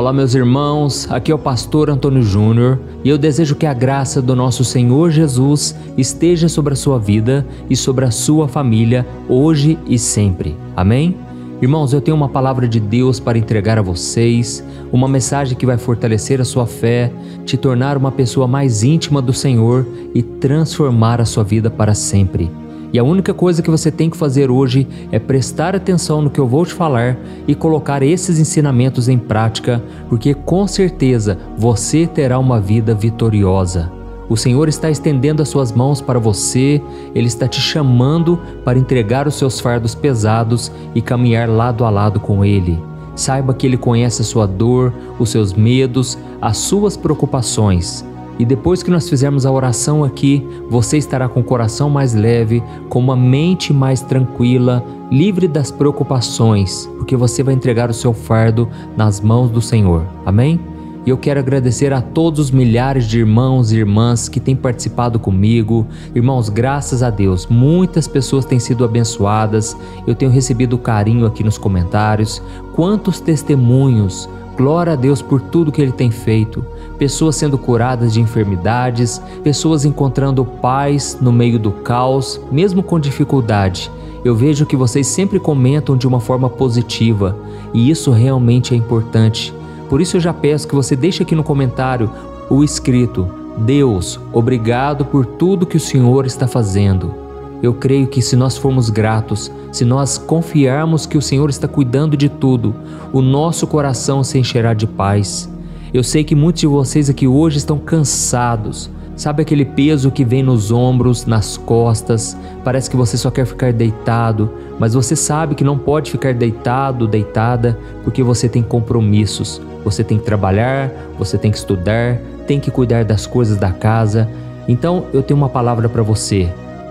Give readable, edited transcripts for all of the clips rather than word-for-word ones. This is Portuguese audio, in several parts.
Olá meus irmãos, aqui é o pastor Antônio Júnior e eu desejo que a graça do nosso Senhor Jesus esteja sobre a sua vida e sobre a sua família hoje e sempre. Amém? Irmãos, eu tenho uma palavra de Deus para entregar a vocês, uma mensagem que vai fortalecer a sua fé, te tornar uma pessoa mais íntima do Senhor e transformar a sua vida para sempre. E a única coisa que você tem que fazer hoje é prestar atenção no que eu vou te falar e colocar esses ensinamentos em prática, porque com certeza você terá uma vida vitoriosa. O Senhor está estendendo as suas mãos para você, Ele está te chamando para entregar os seus fardos pesados e caminhar lado a lado com Ele. Saiba que Ele conhece a sua dor, os seus medos, as suas preocupações. E depois que nós fizermos a oração aqui, você estará com o coração mais leve, com uma mente mais tranquila, livre das preocupações, porque você vai entregar o seu fardo nas mãos do Senhor. Amém? E eu quero agradecer a todos os milhares de irmãos e irmãs que têm participado comigo. Irmãos, graças a Deus, muitas pessoas têm sido abençoadas. Eu tenho recebido carinho aqui nos comentários. Quantos testemunhos! Glória a Deus por tudo que Ele tem feito. Pessoas sendo curadas de enfermidades, pessoas encontrando paz no meio do caos, mesmo com dificuldade. Eu vejo que vocês sempre comentam de uma forma positiva e isso realmente é importante. Por isso eu já peço que você deixe aqui no comentário o escrito: Deus, obrigado por tudo que o Senhor está fazendo. Eu creio que se nós formos gratos, se nós confiarmos que o Senhor está cuidando de tudo, o nosso coração se encherá de paz. Eu sei que muitos de vocês aqui hoje estão cansados. Sabe aquele peso que vem nos ombros, nas costas? Parece que você só quer ficar deitado, mas você sabe que não pode ficar deitado, deitada, porque você tem compromissos. Você tem que trabalhar, você tem que estudar, tem que cuidar das coisas da casa. Então eu tenho uma palavra para você.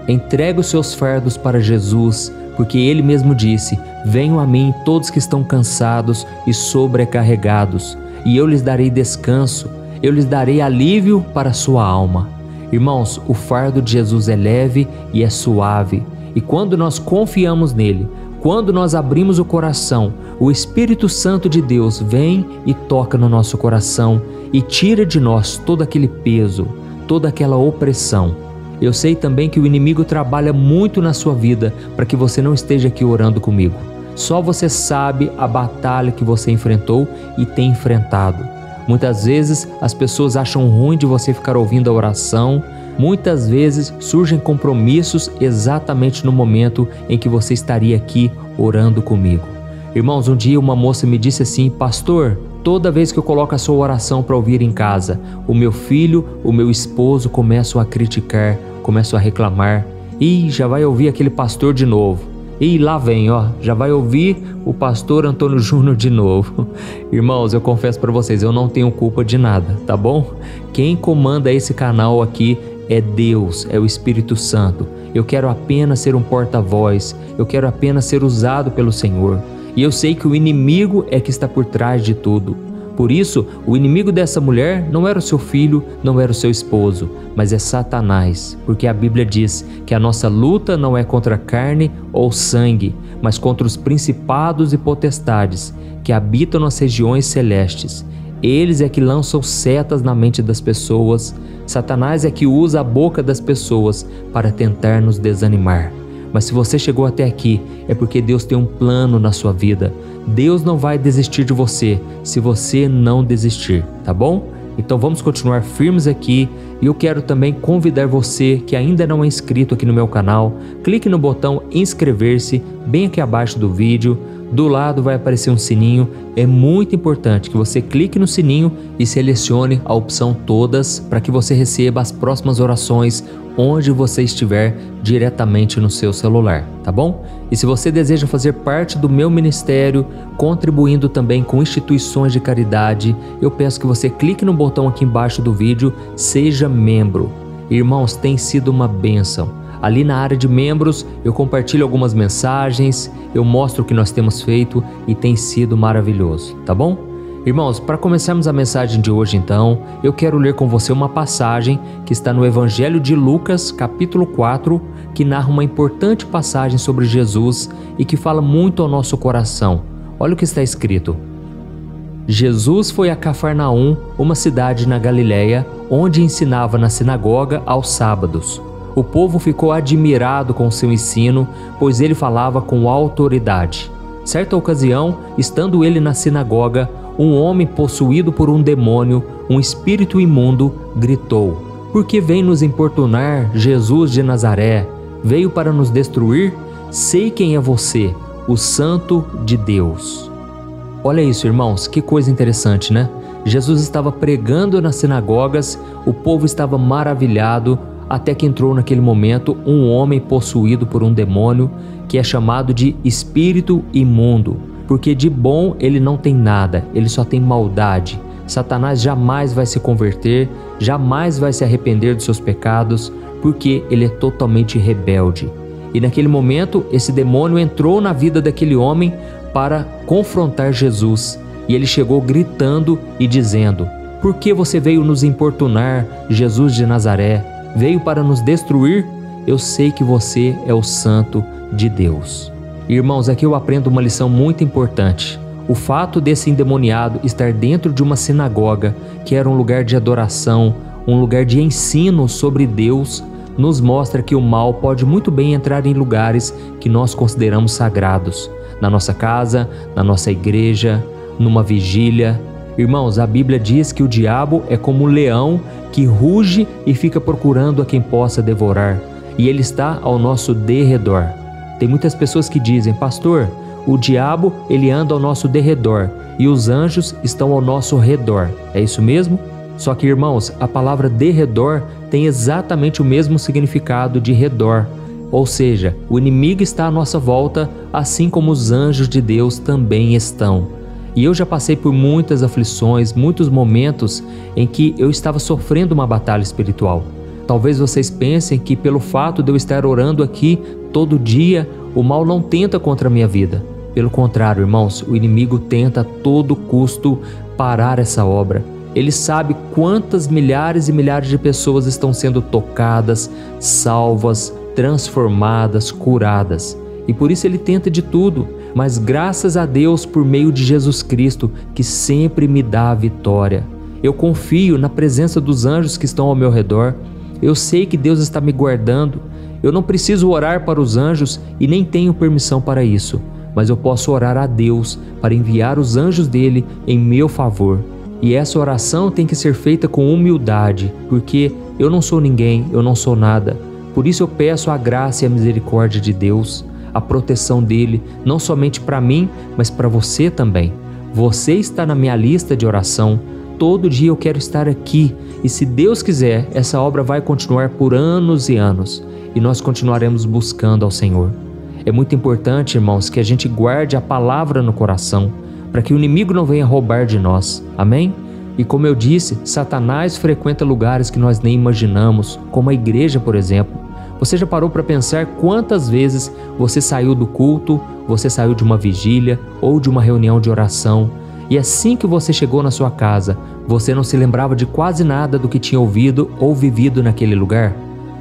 Entregue os seus fardos para Jesus, porque Ele mesmo disse: venham a mim todos que estão cansados e sobrecarregados, e eu lhes darei descanso, eu lhes darei alívio para a sua alma. Irmãos, o fardo de Jesus é leve e é suave, e quando nós confiamos nele, quando nós abrimos o coração, o Espírito Santo de Deus vem e toca no nosso coração e tira de nós todo aquele peso, toda aquela opressão. Eu sei também que o inimigo trabalha muito na sua vida para que você não esteja aqui orando comigo. Só você sabe a batalha que você enfrentou e tem enfrentado. Muitas vezes as pessoas acham ruim de você ficar ouvindo a oração. Muitas vezes surgem compromissos exatamente no momento em que você estaria aqui orando comigo. Irmãos, um dia uma moça me disse assim: pastor, toda vez que eu coloco a sua oração para ouvir em casa, o meu filho, o meu esposo começam a criticar, começam a reclamar. Ih, já vai ouvir aquele pastor de novo. Ih, lá vem, ó, já vai ouvir o pastor Antônio Júnior de novo. Irmãos, eu confesso para vocês, eu não tenho culpa de nada, tá bom? Quem comanda esse canal aqui é Deus, é o Espírito Santo. Eu quero apenas ser um porta-voz, eu quero apenas ser usado pelo Senhor. E eu sei que o inimigo é que está por trás de tudo. Por isso, o inimigo dessa mulher não era o seu filho, não era o seu esposo, mas é Satanás, porque a Bíblia diz que a nossa luta não é contra carne ou sangue, mas contra os principados e potestades que habitam nas regiões celestes. Eles é que lançam setas na mente das pessoas. Satanás é que usa a boca das pessoas para tentar nos desanimar. Mas se você chegou até aqui, é porque Deus tem um plano na sua vida. Deus não vai desistir de você se você não desistir, tá bom? Então vamos continuar firmes aqui e eu quero também convidar você que ainda não é inscrito aqui no meu canal, clique no botão inscrever-se bem aqui abaixo do vídeo. Do lado vai aparecer um sininho. É muito importante que você clique no sininho e selecione a opção todas para que você receba as próximas orações onde você estiver diretamente no seu celular, tá bom? E se você deseja fazer parte do meu ministério, contribuindo também com instituições de caridade, eu peço que você clique no botão aqui embaixo do vídeo, seja membro. Irmãos, tem sido uma bênção. Ali na área de membros eu compartilho algumas mensagens, eu mostro o que nós temos feito e tem sido maravilhoso, tá bom? Irmãos, para começarmos a mensagem de hoje então, eu quero ler com você uma passagem que está no Evangelho de Lucas, capítulo 4, que narra uma importante passagem sobre Jesus e que fala muito ao nosso coração. Olha o que está escrito. Jesus foi a Cafarnaum, uma cidade na Galiléia, onde ensinava na sinagoga aos sábados. O povo ficou admirado com seu ensino, pois ele falava com autoridade. Certa ocasião, estando ele na sinagoga, um homem possuído por um demônio, um espírito imundo, gritou: "Por que vem nos importunar, Jesus de Nazaré? Veio para nos destruir? Sei quem é você, o Santo de Deus." Olha isso, irmãos, que coisa interessante, né? Jesus estava pregando nas sinagogas, o povo estava maravilhado, até que entrou naquele momento um homem possuído por um demônio, que é chamado de espírito imundo, porque de bom ele não tem nada, ele só tem maldade. Satanás jamais vai se converter, jamais vai se arrepender dos seus pecados, porque ele é totalmente rebelde. E naquele momento, esse demônio entrou na vida daquele homem para confrontar Jesus. E ele chegou gritando e dizendo: "Por que você veio nos importunar, Jesus de Nazaré? Veio para nos destruir? Eu sei que você é o Santo de Deus." Irmãos, aqui eu aprendo uma lição muito importante. O fato desse endemoniado estar dentro de uma sinagoga, que era um lugar de adoração, um lugar de ensino sobre Deus, nos mostra que o mal pode muito bem entrar em lugares que nós consideramos sagrados. Na nossa casa, na nossa igreja, numa vigília. Irmãos, a Bíblia diz que o diabo é como um leão que ruge e fica procurando a quem possa devorar. E ele está ao nosso derredor. Tem muitas pessoas que dizem: "Pastor, o diabo ele anda ao nosso derredor e os anjos estão ao nosso redor." É isso mesmo? Só que, irmãos, a palavra derredor tem exatamente o mesmo significado de redor. Ou seja, o inimigo está à nossa volta, assim como os anjos de Deus também estão. E eu já passei por muitas aflições, muitos momentos em que eu estava sofrendo uma batalha espiritual. Talvez vocês pensem que pelo fato de eu estar orando aqui todo dia, o mal não tenta contra a minha vida. Pelo contrário, irmãos, o inimigo tenta a todo custo parar essa obra. Ele sabe quantas milhares e milhares de pessoas estão sendo tocadas, salvas, transformadas, curadas. E por isso ele tenta de tudo. Mas graças a Deus por meio de Jesus Cristo, que sempre me dá a vitória. Eu confio na presença dos anjos que estão ao meu redor. Eu sei que Deus está me guardando. Eu não preciso orar para os anjos e nem tenho permissão para isso. Mas eu posso orar a Deus para enviar os anjos dele em meu favor. E essa oração tem que ser feita com humildade, porque eu não sou ninguém, eu não sou nada. Por isso eu peço a graça e a misericórdia de Deus, a proteção dele, não somente para mim, mas para você também. Você está na minha lista de oração. Todo dia eu quero estar aqui e, se Deus quiser, essa obra vai continuar por anos e anos e nós continuaremos buscando ao Senhor. É muito importante, irmãos, que a gente guarde a palavra no coração, para que o inimigo não venha roubar de nós. Amém? E como eu disse, Satanás frequenta lugares que nós nem imaginamos, como a igreja, por exemplo. Você já parou para pensar quantas vezes você saiu do culto, você saiu de uma vigília ou de uma reunião de oração, e assim que você chegou na sua casa, você não se lembrava de quase nada do que tinha ouvido ou vivido naquele lugar?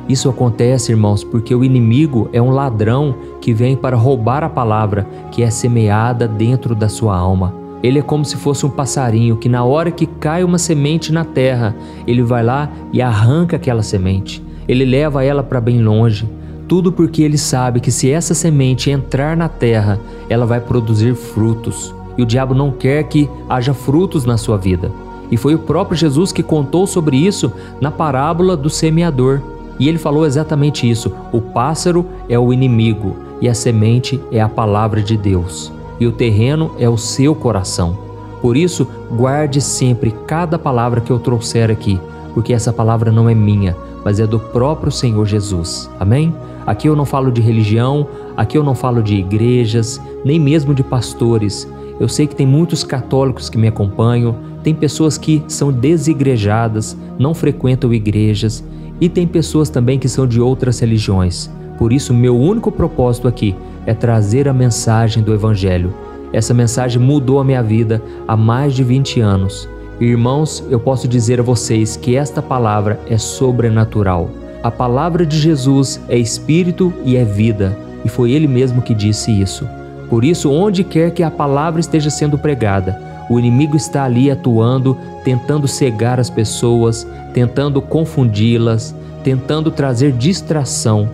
Isso acontece, irmãos, porque o inimigo é um ladrão que vem para roubar a palavra que é semeada dentro da sua alma. Ele é como se fosse um passarinho que, na hora que cai uma semente na terra, ele vai lá e arranca aquela semente. Ele leva ela para bem longe. Tudo porque ele sabe que, se essa semente entrar na terra, ela vai produzir frutos. E o diabo não quer que haja frutos na sua vida. E foi o próprio Jesus que contou sobre isso na parábola do semeador. E ele falou exatamente isso: o pássaro é o inimigo e a semente é a palavra de Deus. E o terreno é o seu coração. Por isso, guarde sempre cada palavra que eu trouxer aqui, porque essa palavra não é minha, mas é do próprio Senhor Jesus. Amém? Aqui eu não falo de religião, aqui eu não falo de igrejas, nem mesmo de pastores. Eu sei que tem muitos católicos que me acompanham, tem pessoas que são desigrejadas, não frequentam igrejas, e tem pessoas também que são de outras religiões. Por isso, meu único propósito aqui é trazer a mensagem do Evangelho. Essa mensagem mudou a minha vida há mais de 20 anos. Irmãos, eu posso dizer a vocês que esta palavra é sobrenatural. A palavra de Jesus é espírito e é vida, e foi Ele mesmo que disse isso. Por isso, onde quer que a palavra esteja sendo pregada, O inimigo está ali atuando, tentando cegar as pessoas, tentando confundi-las, tentando trazer distração.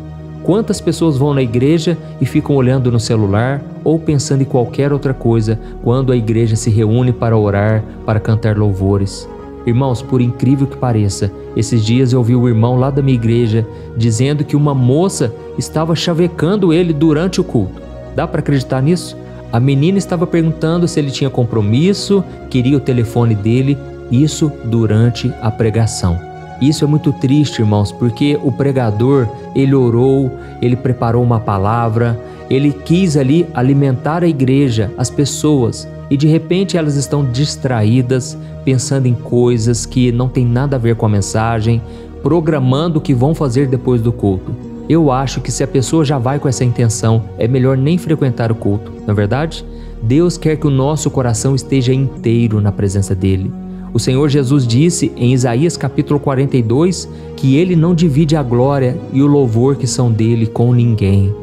Quantas pessoas vão na igreja e ficam olhando no celular ou pensando em qualquer outra coisa quando a igreja se reúne para orar, para cantar louvores? Irmãos, por incrível que pareça, esses dias eu ouvi o irmão lá da minha igreja dizendo que uma moça estava chavecando ele durante o culto. Dá para acreditar nisso? A menina estava perguntando se ele tinha compromisso, queria o telefone dele, isso durante a pregação. Isso é muito triste, irmãos, porque o pregador, ele orou, ele preparou uma palavra, ele quis ali alimentar a igreja, as pessoas, e de repente elas estão distraídas, pensando em coisas que não tem nada a ver com a mensagem, programando o que vão fazer depois do culto. Eu acho que se a pessoa já vai com essa intenção, é melhor nem frequentar o culto, não é verdade? Deus quer que o nosso coração esteja inteiro na presença dele. O Senhor Jesus disse em Isaías capítulo 42 que Ele não divide a glória e o louvor que são dele com ninguém.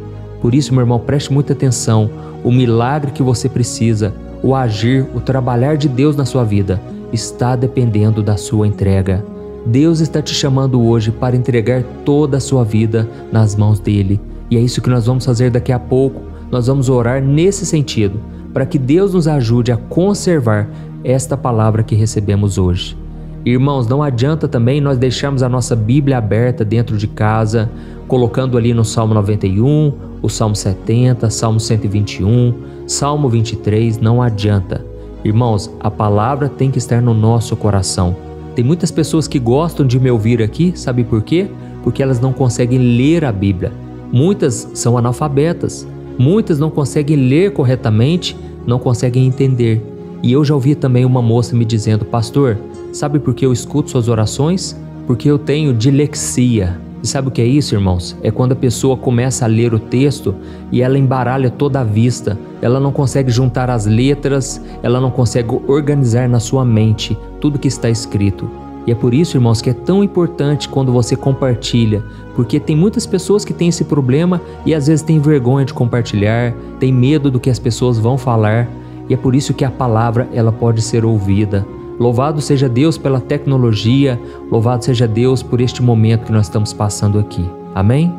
Por isso, meu irmão, preste muita atenção. O milagre que você precisa, o agir, o trabalhar de Deus na sua vida, está dependendo da sua entrega. Deus está te chamando hoje para entregar toda a sua vida nas mãos dele. E é isso que nós vamos fazer daqui a pouco. Nós vamos orar nesse sentido, para que Deus nos ajude a conservar esta palavra que recebemos hoje. Irmãos, não adianta também nós deixarmos a nossa Bíblia aberta dentro de casa, colocando ali no Salmo 91, o Salmo 70, Salmo 121, Salmo 23, não adianta. Irmãos, a palavra tem que estar no nosso coração. Tem muitas pessoas que gostam de me ouvir aqui, sabe por quê? Porque elas não conseguem ler a Bíblia. Muitas são analfabetas, muitas não conseguem ler corretamente, não conseguem entender. E eu já ouvi também uma moça me dizendo: pastor, sabe por que eu escuto suas orações? Porque eu tenho dislexia. E sabe o que é isso, irmãos? É quando a pessoa começa a ler o texto e ela embaralha toda a vista. Ela não consegue juntar as letras, ela não consegue organizar na sua mente tudo que está escrito. E é por isso, irmãos, que é tão importante quando você compartilha, porque tem muitas pessoas que têm esse problema e às vezes têm vergonha de compartilhar, tem medo do que as pessoas vão falar. E é por isso que a palavra ela pode ser ouvida. Louvado seja Deus pela tecnologia, louvado seja Deus por este momento que nós estamos passando aqui. Amém?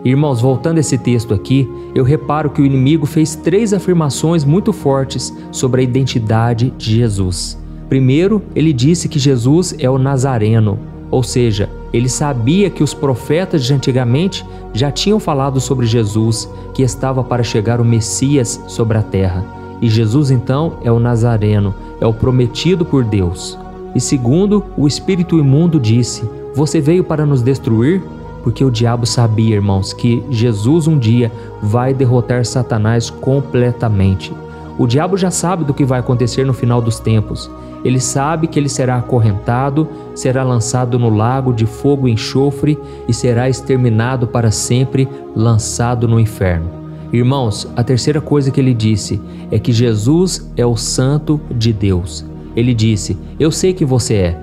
Irmãos, voltando a esse texto aqui, eu reparo que o inimigo fez 3 afirmações muito fortes sobre a identidade de Jesus. Primeiro, ele disse que Jesus é o Nazareno, ou seja, ele sabia que os profetas de antigamente já tinham falado sobre Jesus, que estava para chegar o Messias sobre a terra. E Jesus então é o Nazareno, é o prometido por Deus. E segundo, o espírito imundo disse: você veio para nos destruir? Porque o diabo sabia, irmãos, que Jesus um dia vai derrotar Satanás completamente. O diabo já sabe do que vai acontecer no final dos tempos. Ele sabe que ele será acorrentado, será lançado no lago de fogo e enxofre e será exterminado para sempre, lançado no inferno. Irmãos, a terceira coisa que ele disse é que Jesus é o Santo de Deus. Ele disse: eu sei que você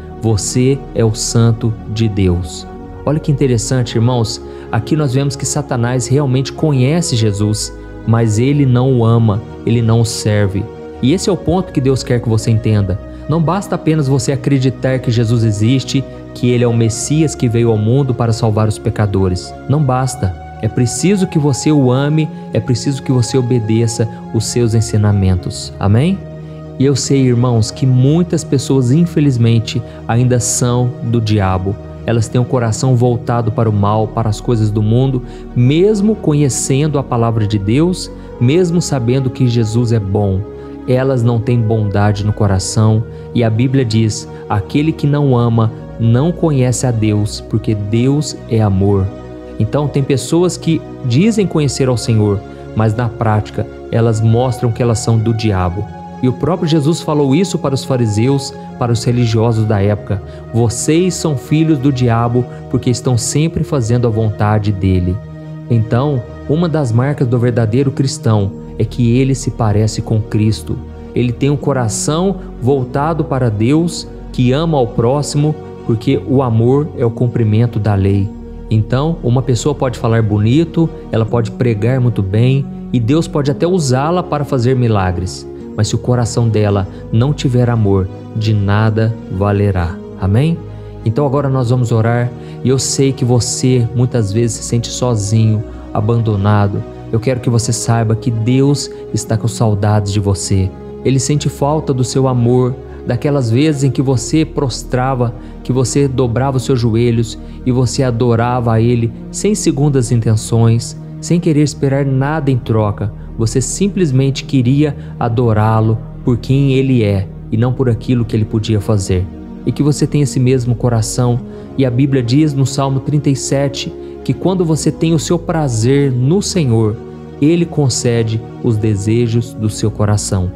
é o Santo de Deus. Olha que interessante, irmãos, aqui nós vemos que Satanás realmente conhece Jesus, mas ele não o ama, ele não o serve. E esse é o ponto que Deus quer que você entenda. Não basta apenas você acreditar que Jesus existe, que ele é o Messias que veio ao mundo para salvar os pecadores. Não basta. É preciso que você o ame, é preciso que você obedeça os seus ensinamentos. Amém? E eu sei, irmãos, que muitas pessoas, infelizmente, ainda são do diabo. Elas têm o coração voltado para o mal, para as coisas do mundo, mesmo conhecendo a palavra de Deus, mesmo sabendo que Jesus é bom. Elas não têm bondade no coração e a Bíblia diz: aquele que não ama não conhece a Deus, porque Deus é amor. Então tem pessoas que dizem conhecer ao Senhor, mas na prática elas mostram que elas são do diabo. E o próprio Jesus falou isso para os fariseus, para os religiosos da época: vocês são filhos do diabo porque estão sempre fazendo a vontade dele. Então, uma das marcas do verdadeiro cristão é que ele se parece com Cristo. Ele tem um coração voltado para Deus, que ama ao próximo, porque o amor é o cumprimento da lei. Então, uma pessoa pode falar bonito, ela pode pregar muito bem e Deus pode até usá-la para fazer milagres. mas se o coração dela não tiver amor, de nada valerá. Amém? Então agora nós vamos orar e eu sei que você muitas vezes se sente sozinho, abandonado. Eu quero que você saiba que Deus está com saudades de você. Ele sente falta do seu amor, daquelas vezes em que você prostrava, que você dobrava os seus joelhos e você adorava a Ele sem segundas intenções, sem querer esperar nada em troca. Você simplesmente queria adorá-lo por quem Ele é e não por aquilo que Ele podia fazer. E que você tenha esse mesmo coração. E a Bíblia diz no Salmo 37 que quando você tem o seu prazer no Senhor, Ele concede os desejos do seu coração.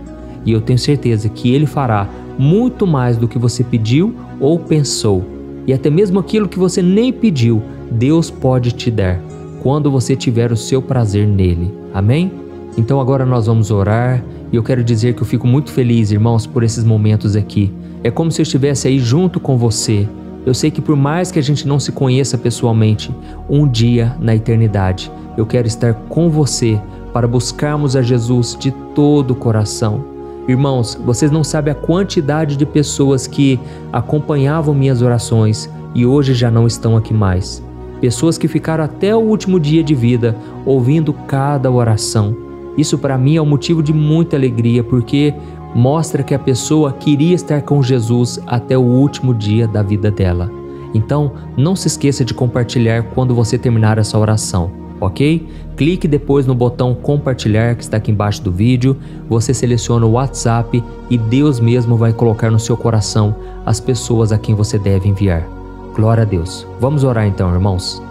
E eu tenho certeza que Ele fará muito mais do que você pediu ou pensou. E até mesmo aquilo que você nem pediu, Deus pode te dar, quando você tiver o seu prazer nele. Amém? Então agora nós vamos orar e eu quero dizer que eu fico muito feliz, irmãos, por esses momentos aqui. É como se eu estivesse aí junto com você. Eu sei que por mais que a gente não se conheça pessoalmente, um dia na eternidade, eu quero estar com você para buscarmos a Jesus de todo o coração. Irmãos, vocês não sabem a quantidade de pessoas que acompanhavam minhas orações e hoje já não estão aqui mais. Pessoas que ficaram até o último dia de vida ouvindo cada oração. Isso para mim é um motivo de muita alegria, porque mostra que a pessoa queria estar com Jesus até o último dia da vida dela. Então, não se esqueça de compartilhar quando você terminar essa oração, ok? Clique depois no botão compartilhar que está aqui embaixo do vídeo, você seleciona o WhatsApp e Deus mesmo vai colocar no seu coração as pessoas a quem você deve enviar. Glória a Deus. Vamos orar então, irmãos.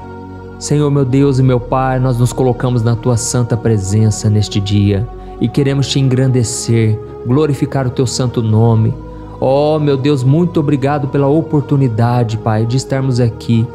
Senhor, meu Deus e meu Pai, nós nos colocamos na Tua santa presença neste dia e queremos Te engrandecer, glorificar o Teu santo nome. Oh, meu Deus, muito obrigado pela oportunidade, Pai, de estarmos aqui.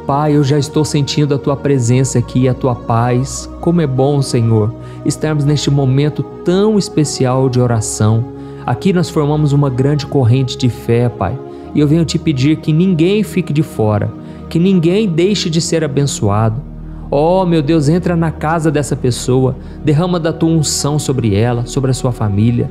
Pai, eu já estou sentindo a Tua presença aqui, a Tua paz. Como é bom, Senhor, estarmos neste momento tão especial de oração. Aqui nós formamos uma grande corrente de fé, Pai, e eu venho Te pedir que ninguém fique de fora, que ninguém deixe de ser abençoado. Oh, meu Deus, entra na casa dessa pessoa, derrama da Tua unção sobre ela, sobre a sua família.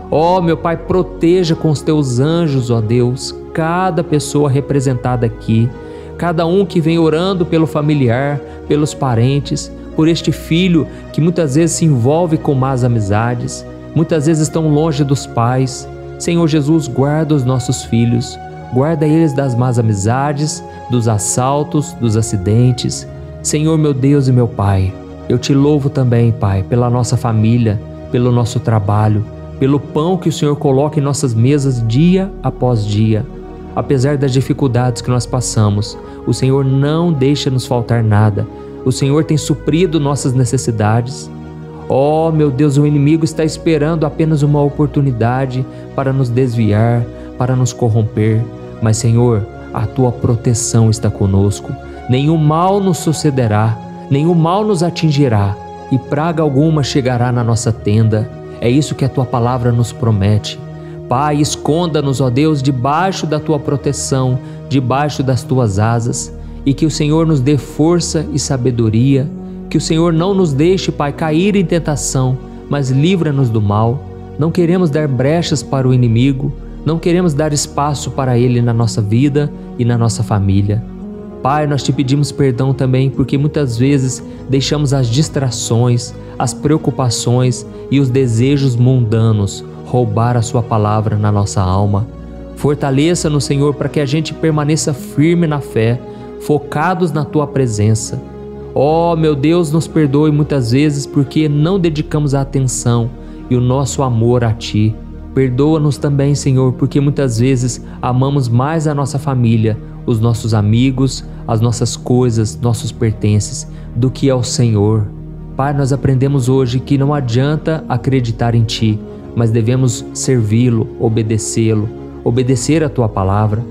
Oh, meu Pai, proteja com os Teus anjos, ó Deus, cada pessoa representada aqui, cada um que vem orando pelo familiar, pelos parentes, por este filho que muitas vezes se envolve com más amizades, muitas vezes estão longe dos pais. Senhor Jesus, guarda os nossos filhos, guarda eles das más amizades, dos assaltos, dos acidentes. Senhor, meu Deus e meu Pai, eu Te louvo também, Pai, pela nossa família, pelo nosso trabalho, pelo pão que o Senhor coloca em nossas mesas dia após dia. Apesar das dificuldades que nós passamos, o Senhor não deixa nos faltar nada. O Senhor tem suprido nossas necessidades. Oh, meu Deus, o inimigo está esperando apenas uma oportunidade para nos desviar, para nos corromper. Mas, Senhor, a Tua proteção está conosco. Nenhum mal nos sucederá, nenhum mal nos atingirá, e praga alguma chegará na nossa tenda. É isso que a Tua palavra nos promete. Pai, esconda-nos, ó Deus, debaixo da Tua proteção, debaixo das Tuas asas, e que o Senhor nos dê força e sabedoria, que o Senhor não nos deixe, Pai, cair em tentação, mas livra-nos do mal. Não queremos dar brechas para o inimigo, não queremos dar espaço para ele na nossa vida e na nossa família. Pai, nós Te pedimos perdão também porque muitas vezes deixamos as distrações, as preocupações e os desejos mundanos roubar a Sua palavra na nossa alma. Fortaleça-nos, Senhor, para que a gente permaneça firme na fé, focados na Tua presença. Oh, meu Deus, nos perdoe muitas vezes porque não dedicamos a atenção e o nosso amor a Ti. Perdoa-nos também, Senhor, porque muitas vezes amamos mais a nossa família, os nossos amigos, as nossas coisas, nossos pertences, do que ao Senhor. Pai, nós aprendemos hoje que não adianta acreditar em Ti, mas devemos servi-lo, obedecê-lo, obedecer a Tua palavra.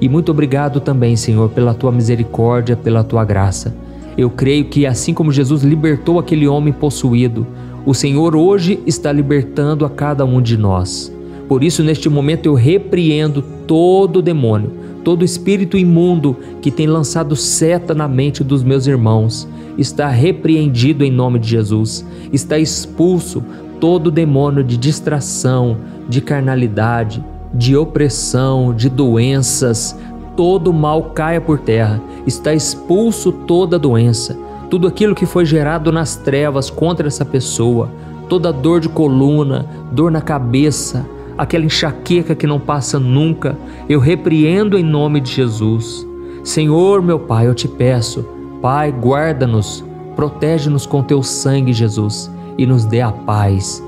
E muito obrigado também, Senhor, pela Tua misericórdia, pela Tua graça. Eu creio que assim como Jesus libertou aquele homem possuído, o Senhor hoje está libertando a cada um de nós. Por isso, neste momento, eu repreendo todo demônio, Todo espírito imundo que tem lançado seta na mente dos meus irmãos está repreendido em nome de Jesus. Está expulso todo demônio de distração, de carnalidade, de opressão, de doenças. Todo mal caia por terra. Está expulso toda doença. Tudo aquilo que foi gerado nas trevas contra essa pessoa, toda dor de coluna, dor na cabeça, aquela enxaqueca que não passa nunca, eu repreendo em nome de Jesus. Senhor, meu Pai, eu te peço, Pai, guarda-nos, protege-nos com teu sangue, Jesus, e nos dê a paz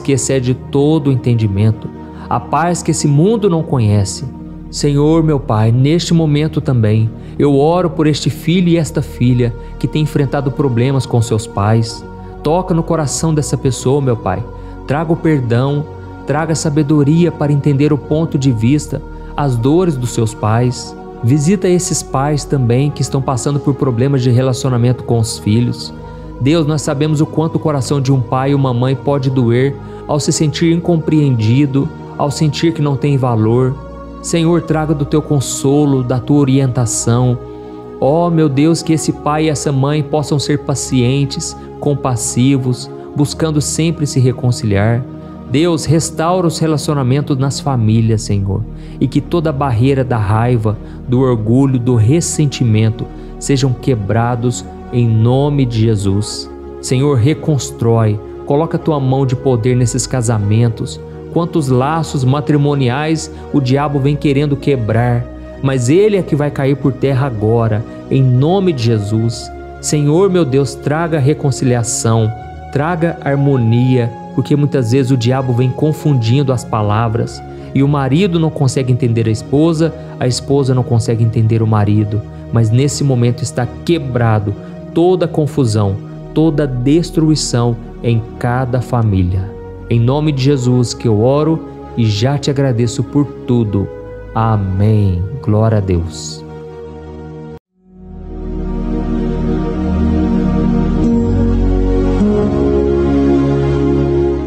que excede todo o entendimento, a paz que esse mundo não conhece. Senhor, meu Pai, neste momento também, eu oro por este filho e esta filha que tem enfrentado problemas com seus pais. Toca no coração dessa pessoa, meu Pai. Traga o perdão, traga sabedoria para entender o ponto de vista, as dores dos seus pais. Visita esses pais também que estão passando por problemas de relacionamento com os filhos. Deus, nós sabemos o quanto o coração de um pai e uma mãe pode doer ao se sentir incompreendido, ao sentir que não tem valor. Senhor, traga do teu consolo, da tua orientação. Ó, meu Deus, que esse pai e essa mãe possam ser pacientes, compassivos, buscando sempre se reconciliar. Deus, restaura os relacionamentos nas famílias, Senhor, e que toda barreira da raiva, do orgulho, do ressentimento sejam quebrados em nome de Jesus. Senhor, reconstrói, coloca a tua mão de poder nesses casamentos. Quantos laços matrimoniais o diabo vem querendo quebrar, mas ele é que vai cair por terra agora, em nome de Jesus. Senhor, meu Deus, traga reconciliação, traga harmonia, porque muitas vezes o diabo vem confundindo as palavras e o marido não consegue entender a esposa não consegue entender o marido, mas nesse momento está quebrado toda confusão, toda destruição em cada família. Em nome de Jesus que eu oro e já te agradeço por tudo. Amém. Glória a Deus.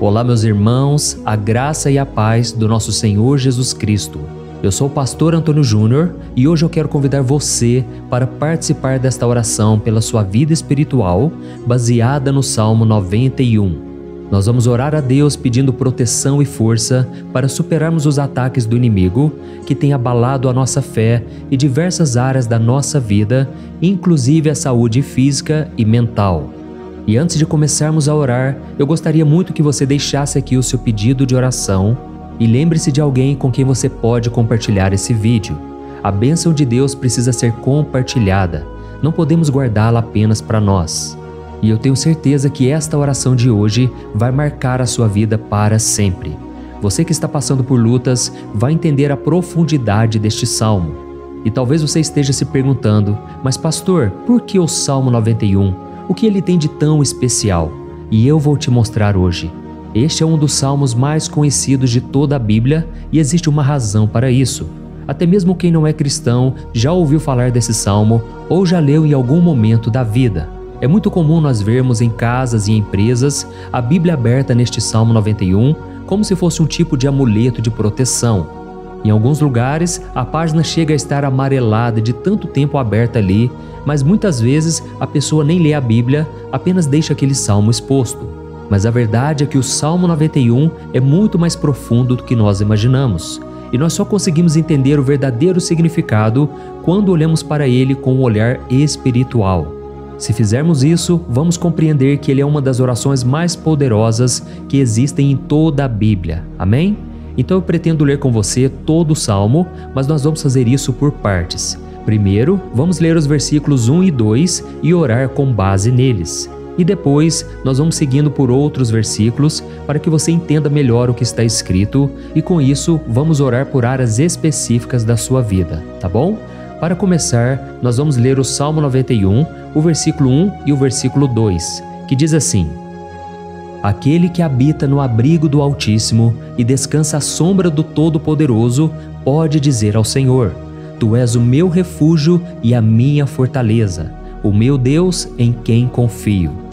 Olá, meus irmãos, a graça e a paz do nosso Senhor Jesus Cristo. Eu sou o pastor Antônio Júnior e hoje eu quero convidar você para participar desta oração pela sua vida espiritual, baseada no Salmo 91. Nós vamos orar a Deus pedindo proteção e força para superarmos os ataques do inimigo que tem abalado a nossa fé e diversas áreas da nossa vida, inclusive a saúde física e mental. E antes de começarmos a orar, eu gostaria muito que você deixasse aqui o seu pedido de oração e lembre-se de alguém com quem você pode compartilhar esse vídeo. A bênção de Deus precisa ser compartilhada, não podemos guardá-la apenas para nós. E eu tenho certeza que esta oração de hoje vai marcar a sua vida para sempre. Você que está passando por lutas vai entender a profundidade deste salmo. E talvez você esteja se perguntando, mas pastor, por que o Salmo 91? O que ele tem de tão especial? E eu vou te mostrar hoje. Este é um dos salmos mais conhecidos de toda a Bíblia e existe uma razão para isso. Até mesmo quem não é cristão já ouviu falar desse salmo ou já leu em algum momento da vida. É muito comum nós vermos em casas e empresas a Bíblia aberta neste Salmo 91 como se fosse um tipo de amuleto de proteção. Em alguns lugares, a página chega a estar amarelada de tanto tempo aberta ali, mas muitas vezes a pessoa nem lê a Bíblia, apenas deixa aquele salmo exposto. Mas a verdade é que o Salmo 91 é muito mais profundo do que nós imaginamos. E nós só conseguimos entender o verdadeiro significado quando olhamos para ele com um olhar espiritual. Se fizermos isso, vamos compreender que ele é uma das orações mais poderosas que existem em toda a Bíblia. Amém? Então eu pretendo ler com você todo o Salmo, mas nós vamos fazer isso por partes. Primeiro, vamos ler os versículos 1 e 2 e orar com base neles. E depois, nós vamos seguindo por outros versículos para que você entenda melhor o que está escrito e com isso, vamos orar por áreas específicas da sua vida, tá bom? Para começar, nós vamos ler o Salmo 91, o versículo 1 e o versículo 2, que diz assim: Aquele que habita no abrigo do Altíssimo e descansa à sombra do Todo-Poderoso, pode dizer ao Senhor: Tu és o meu refúgio e a minha fortaleza, o meu Deus em quem confio.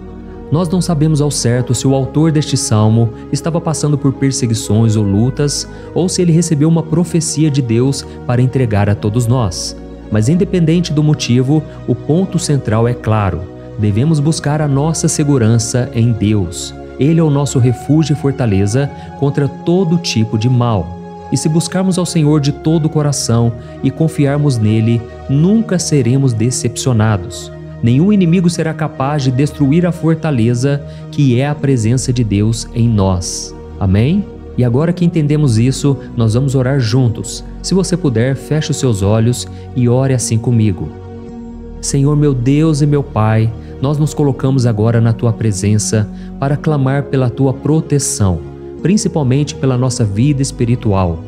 Nós não sabemos ao certo se o autor deste salmo estava passando por perseguições ou lutas, ou se ele recebeu uma profecia de Deus para entregar a todos nós. Mas independente do motivo, o ponto central é claro: devemos buscar a nossa segurança em Deus. Ele é o nosso refúgio e fortaleza contra todo tipo de mal. E se buscarmos ao Senhor de todo o coração e confiarmos nele, nunca seremos decepcionados. Nenhum inimigo será capaz de destruir a fortaleza que é a presença de Deus em nós. Amém? E agora que entendemos isso, nós vamos orar juntos. Se você puder, feche os seus olhos e ore assim comigo. Senhor meu Deus e meu Pai, nós nos colocamos agora na Tua presença para clamar pela Tua proteção, principalmente pela nossa vida espiritual.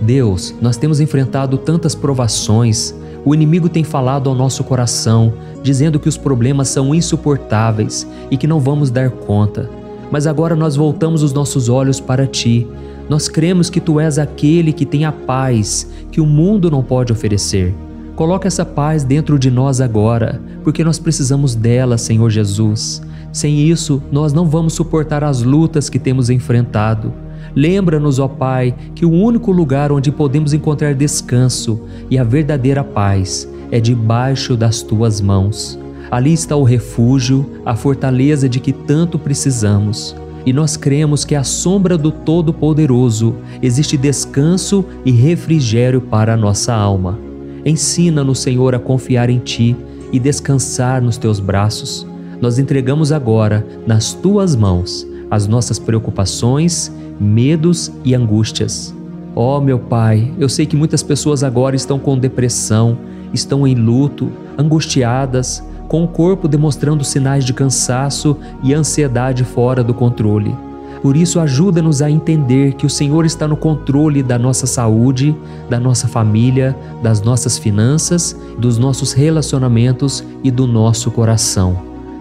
Deus, nós temos enfrentado tantas provações. O inimigo tem falado ao nosso coração, dizendo que os problemas são insuportáveis e que não vamos dar conta. Mas agora nós voltamos os nossos olhos para Ti. Nós cremos que Tu és aquele que tem a paz que o mundo não pode oferecer. Coloca essa paz dentro de nós agora, porque nós precisamos dela, Senhor Jesus. Sem isso, nós não vamos suportar as lutas que temos enfrentado. Lembra-nos, ó Pai, que o único lugar onde podemos encontrar descanso e a verdadeira paz é debaixo das Tuas mãos. Ali está o refúgio, a fortaleza de que tanto precisamos. E nós cremos que à sombra do Todo-Poderoso existe descanso e refrigério para a nossa alma. Ensina-nos, Senhor, a confiar em Ti e descansar nos Teus braços. Nós entregamos agora nas Tuas mãos as nossas preocupações, medos e angústias. Ó meu Pai, eu sei que muitas pessoas agora estão com depressão, estão em luto, angustiadas, com o corpo demonstrando sinais de cansaço e ansiedade fora do controle. Por isso, ajuda-nos a entender que o Senhor está no controle da nossa saúde, da nossa família, das nossas finanças, dos nossos relacionamentos e do nosso coração.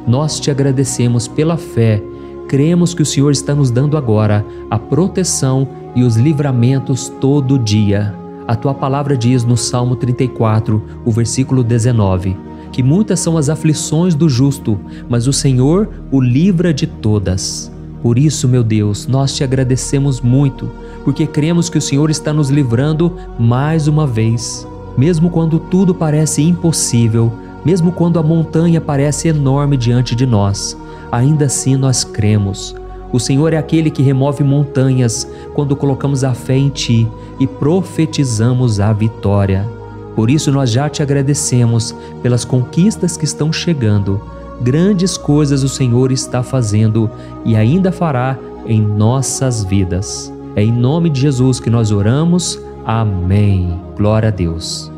Nós Te agradecemos pela fé. Cremos que o Senhor está nos dando agora a proteção e os livramentos todo dia. A Tua palavra diz no Salmo 34, o versículo 19, que muitas são as aflições do justo, mas o Senhor o livra de todas. Por isso, meu Deus, nós Te agradecemos muito, porque cremos que o Senhor está nos livrando mais uma vez. Mesmo quando tudo parece impossível, mesmo quando a montanha parece enorme diante de nós, ainda assim nós cremos. O Senhor é aquele que remove montanhas quando colocamos a fé em Ti e profetizamos a vitória. Por isso nós já Te agradecemos pelas conquistas que estão chegando. Grandes coisas o Senhor está fazendo e ainda fará em nossas vidas. É em nome de Jesus que nós oramos. Amém. Glória a Deus.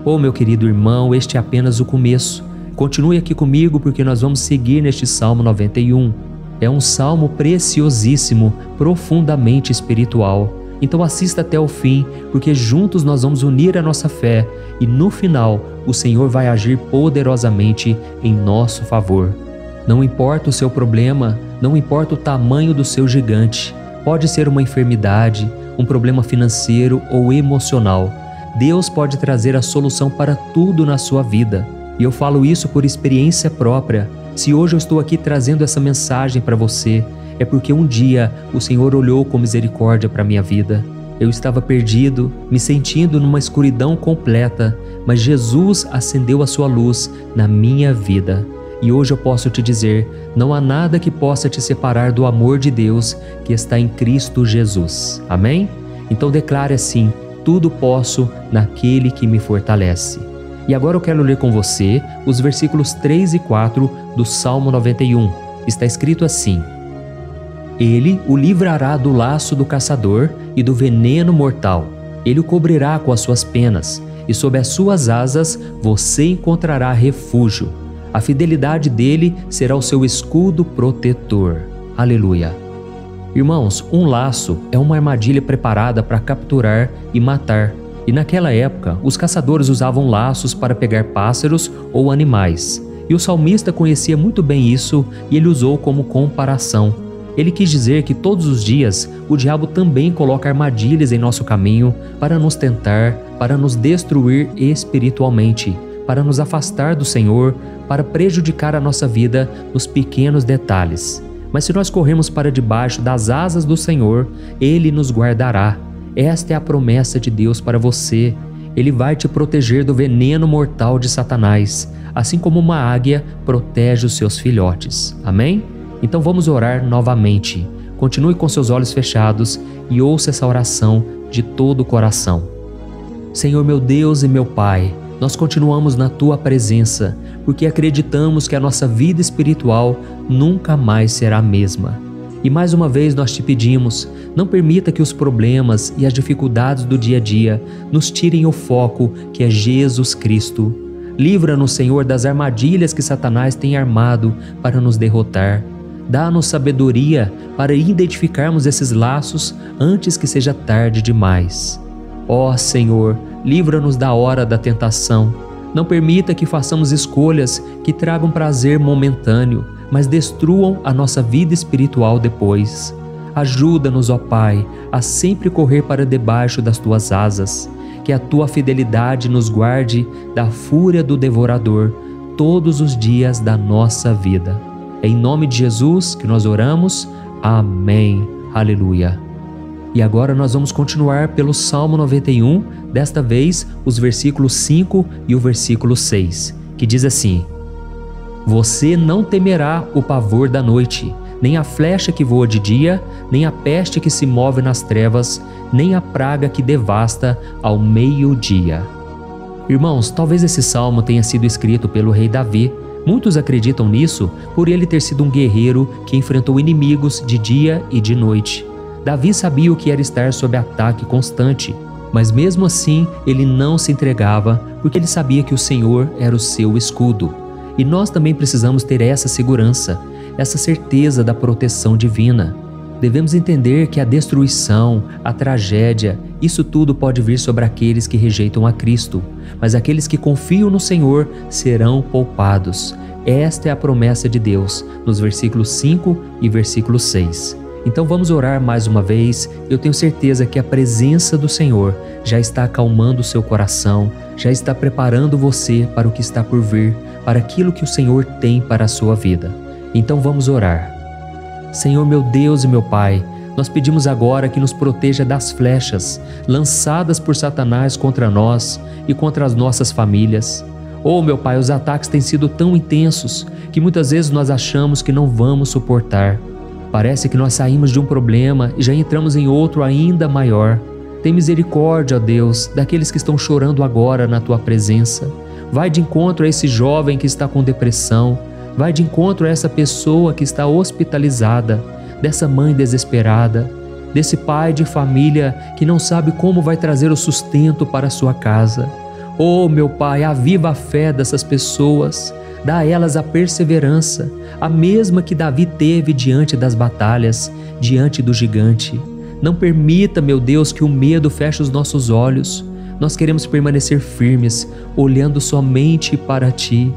Oh, meu querido irmão, este é apenas o começo. Continue aqui comigo porque nós vamos seguir neste Salmo 91. É um salmo preciosíssimo, profundamente espiritual. Então assista até o fim, porque juntos nós vamos unir a nossa fé e no final o Senhor vai agir poderosamente em nosso favor. Não importa o seu problema, não importa o tamanho do seu gigante. Pode ser uma enfermidade, um problema financeiro ou emocional. Deus pode trazer a solução para tudo na sua vida. E eu falo isso por experiência própria. Se hoje eu estou aqui trazendo essa mensagem para você, é porque um dia o Senhor olhou com misericórdia para a minha vida. Eu estava perdido, me sentindo numa escuridão completa, mas Jesus acendeu a sua luz na minha vida. E hoje eu posso te dizer, não há nada que possa te separar do amor de Deus que está em Cristo Jesus. Amém? Então declare assim: tudo posso naquele que me fortalece. E agora eu quero ler com você os versículos 3 e 4 do Salmo 91. Está escrito assim: Ele o livrará do laço do caçador e do veneno mortal. Ele o cobrirá com as suas penas, e sob as suas asas você encontrará refúgio. A fidelidade dele será o seu escudo protetor. Aleluia. Irmãos, um laço é uma armadilha preparada para capturar e matar. E naquela época, os caçadores usavam laços para pegar pássaros ou animais. E o salmista conhecia muito bem isso e ele usou como comparação. Ele quis dizer que todos os dias o diabo também coloca armadilhas em nosso caminho para nos tentar, para nos destruir espiritualmente. para nos afastar do Senhor, para prejudicar a nossa vida nos pequenos detalhes. Mas se nós corrermos para debaixo das asas do Senhor, Ele nos guardará. Esta é a promessa de Deus para você. Ele vai te proteger do veneno mortal de Satanás, assim como uma águia protege os seus filhotes. Amém? Então vamos orar novamente. Continue com seus olhos fechados e ouça essa oração de todo o coração. Senhor meu Deus e meu Pai, nós continuamos na Tua presença, porque acreditamos que a nossa vida espiritual nunca mais será a mesma. E mais uma vez nós te pedimos, não permita que os problemas e as dificuldades do dia a dia nos tirem o foco que é Jesus Cristo. Livra-nos, Senhor, das armadilhas que Satanás tem armado para nos derrotar. Dá-nos sabedoria para identificarmos esses laços antes que seja tarde demais. Ó Senhor, livra-nos da hora da tentação. Não permita que façamos escolhas que tragam prazer momentâneo, mas destruam a nossa vida espiritual depois. Ajuda-nos, ó Pai, a sempre correr para debaixo das Tuas asas. Que a Tua fidelidade nos guarde da fúria do devorador todos os dias da nossa vida. É em nome de Jesus que nós oramos. Amém. Aleluia. E agora nós vamos continuar pelo Salmo 91, desta vez os versículos 5 e o versículo 6, que diz assim: Você não temerá o pavor da noite, nem a flecha que voa de dia, nem a peste que se move nas trevas, nem a praga que devasta ao meio-dia. Irmãos, talvez esse salmo tenha sido escrito pelo rei Davi. Muitos acreditam nisso por ele ter sido um guerreiro que enfrentou inimigos de dia e de noite. Davi sabia o que era estar sob ataque constante, mas mesmo assim ele não se entregava porque ele sabia que o Senhor era o seu escudo. E nós também precisamos ter essa segurança, essa certeza da proteção divina. Devemos entender que a destruição, a tragédia, isso tudo pode vir sobre aqueles que rejeitam a Cristo, mas aqueles que confiam no Senhor serão poupados. Esta é a promessa de Deus, nos versículos 5 e versículo 6. Então vamos orar mais uma vez. Eu tenho certeza que a presença do Senhor já está acalmando o seu coração, já está preparando você para o que está por vir, para aquilo que o Senhor tem para a sua vida. Então vamos orar. Senhor meu Deus e meu Pai, nós pedimos agora que nos proteja das flechas lançadas por Satanás contra nós e contra as nossas famílias. Oh meu Pai, os ataques têm sido tão intensos que muitas vezes nós achamos que não vamos suportar. Parece que nós saímos de um problema e já entramos em outro ainda maior. Tem misericórdia, ó Deus, daqueles que estão chorando agora na Tua presença. Vai de encontro a esse jovem que está com depressão. Vai de encontro a essa pessoa que está hospitalizada, dessa mãe desesperada, desse pai de família que não sabe como vai trazer o sustento para a sua casa. Oh, meu Pai, aviva a fé dessas pessoas, dá a elas a perseverança, a mesma que Davi teve diante das batalhas, diante do gigante. Não permita, meu Deus, que o medo feche os nossos olhos. Nós queremos permanecer firmes, olhando somente para Ti.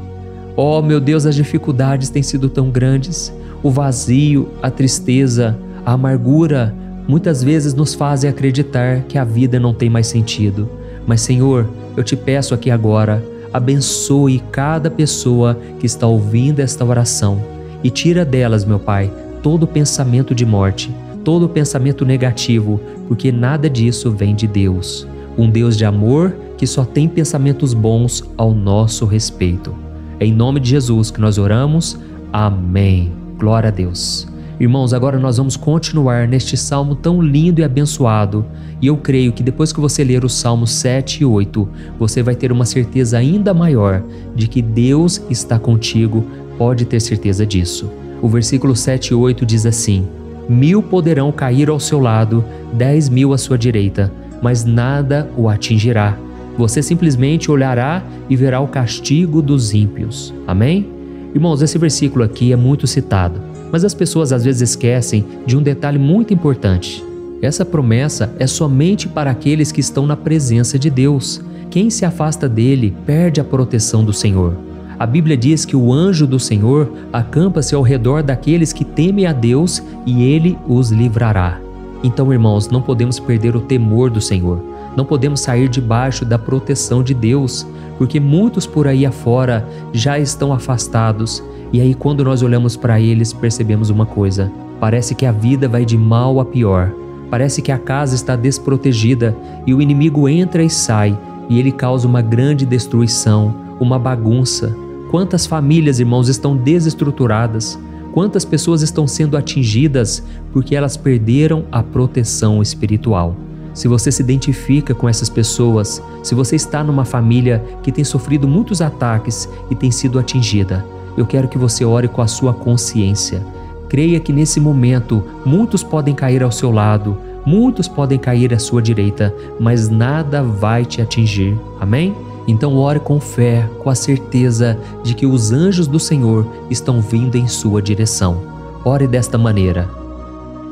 Oh, meu Deus, as dificuldades têm sido tão grandes. O vazio, a tristeza, a amargura, muitas vezes nos fazem acreditar que a vida não tem mais sentido. Mas, Senhor, eu te peço aqui agora, abençoe cada pessoa que está ouvindo esta oração e tira delas, meu Pai, todo pensamento de morte, todo pensamento negativo, porque nada disso vem de Deus. Um Deus de amor que só tem pensamentos bons ao nosso respeito. É em nome de Jesus que nós oramos. Amém. Glória a Deus. Irmãos, agora nós vamos continuar neste salmo tão lindo e abençoado. E eu creio que depois que você ler os salmos 7 e 8, você vai ter uma certeza ainda maior de que Deus está contigo. Pode ter certeza disso. O versículo 7 e 8 diz assim: 1000 poderão cair ao seu lado, 10.000 à sua direita, mas nada o atingirá. Você simplesmente olhará e verá o castigo dos ímpios. Amém? Irmãos, esse versículo aqui é muito citado, mas as pessoas às vezes esquecem de um detalhe muito importante. Essa promessa é somente para aqueles que estão na presença de Deus. Quem se afasta dele perde a proteção do Senhor. A Bíblia diz que o anjo do Senhor acampa-se ao redor daqueles que temem a Deus e ele os livrará. Então, irmãos, não podemos perder o temor do Senhor. Não podemos sair debaixo da proteção de Deus, porque muitos por aí afora já estão afastados. E aí, quando nós olhamos para eles, percebemos uma coisa: parece que a vida vai de mal a pior. Parece que a casa está desprotegida e o inimigo entra e sai, e ele causa uma grande destruição, uma bagunça. Quantas famílias, irmãos, estão desestruturadas? Quantas pessoas estão sendo atingidas porque elas perderam a proteção espiritual? Se você se identifica com essas pessoas, se você está numa família que tem sofrido muitos ataques e tem sido atingida, eu quero que você ore com a sua consciência. Creia que nesse momento muitos podem cair ao seu lado, muitos podem cair à sua direita, mas nada vai te atingir. Amém? Então ore com fé, com a certeza de que os anjos do Senhor estão vindo em sua direção. Ore desta maneira: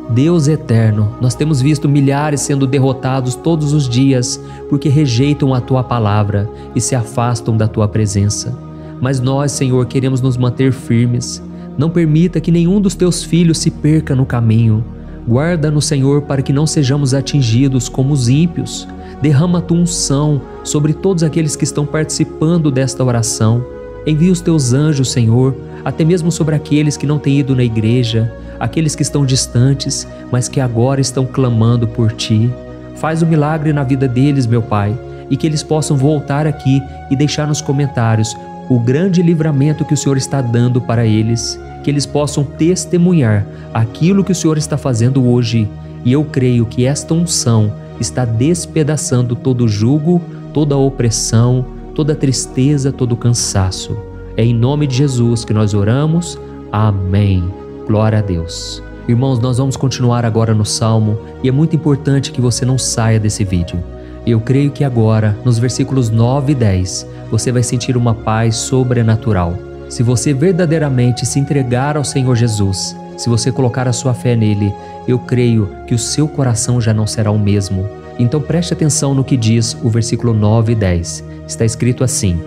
Deus eterno, nós temos visto milhares sendo derrotados todos os dias porque rejeitam a Tua palavra e se afastam da Tua presença. Mas nós, Senhor, queremos nos manter firmes. Não permita que nenhum dos Teus filhos se perca no caminho. Guarda-nos, Senhor, para que não sejamos atingidos como os ímpios. Derrama a Tua unção sobre todos aqueles que estão participando desta oração. Envia os Teus anjos, Senhor, até mesmo sobre aqueles que não têm ido na igreja, aqueles que estão distantes, mas que agora estão clamando por Ti. Faz o milagre na vida deles, meu Pai, e que eles possam voltar aqui e deixar nos comentários o grande livramento que o Senhor está dando para eles, que eles possam testemunhar aquilo que o Senhor está fazendo hoje. E eu creio que esta unção está despedaçando todo jugo, toda opressão, toda tristeza, todo cansaço. É em nome de Jesus que nós oramos. Amém. Glória a Deus. Irmãos, nós vamos continuar agora no Salmo e é muito importante que você não saia desse vídeo. Eu creio que agora, nos versículos 9 e 10, você vai sentir uma paz sobrenatural. Se você verdadeiramente se entregar ao Senhor Jesus, se você colocar a sua fé nele, eu creio que o seu coração já não será o mesmo. Então preste atenção no que diz o versículo 9 e 10. Está escrito assim: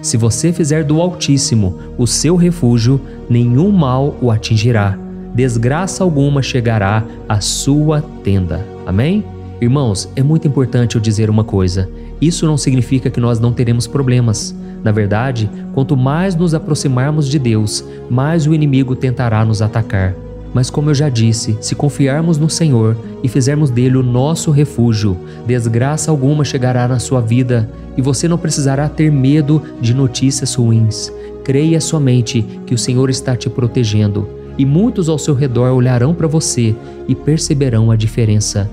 Se você fizer do Altíssimo o seu refúgio, nenhum mal o atingirá, desgraça alguma chegará à sua tenda. Amém? Irmãos, é muito importante eu dizer uma coisa: isso não significa que nós não teremos problemas. Na verdade, quanto mais nos aproximarmos de Deus, mais o inimigo tentará nos atacar. Mas como eu já disse, se confiarmos no Senhor e fizermos dele o nosso refúgio, desgraça alguma chegará na sua vida e você não precisará ter medo de notícias ruins. Creia somente que o Senhor está te protegendo e muitos ao seu redor olharão para você e perceberão a diferença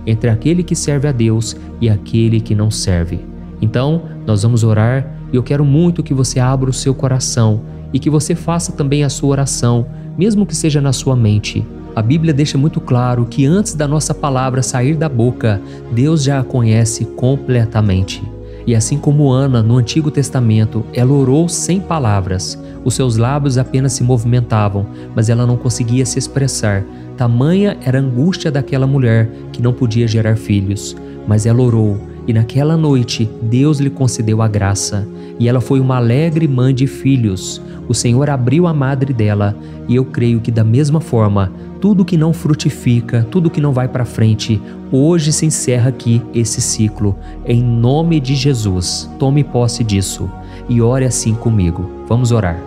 entre aquele que serve a Deus e aquele que não serve. Então, nós vamos orar e eu quero muito que você abra o seu coração e que você faça também a sua oração, mesmo que seja na sua mente. A Bíblia deixa muito claro que antes da nossa palavra sair da boca, Deus já a conhece completamente. E assim como Ana, no Antigo Testamento, ela orou sem palavras. Os seus lábios apenas se movimentavam, mas ela não conseguia se expressar. Tamanha era a angústia daquela mulher que não podia gerar filhos. Mas ela orou, e naquela noite Deus lhe concedeu a graça. E ela foi uma alegre mãe de filhos. O Senhor abriu a madre dela, e eu creio que da mesma forma, tudo que não frutifica, tudo que não vai para frente, hoje se encerra aqui esse ciclo. Em nome de Jesus, tome posse disso e ore assim comigo. Vamos orar.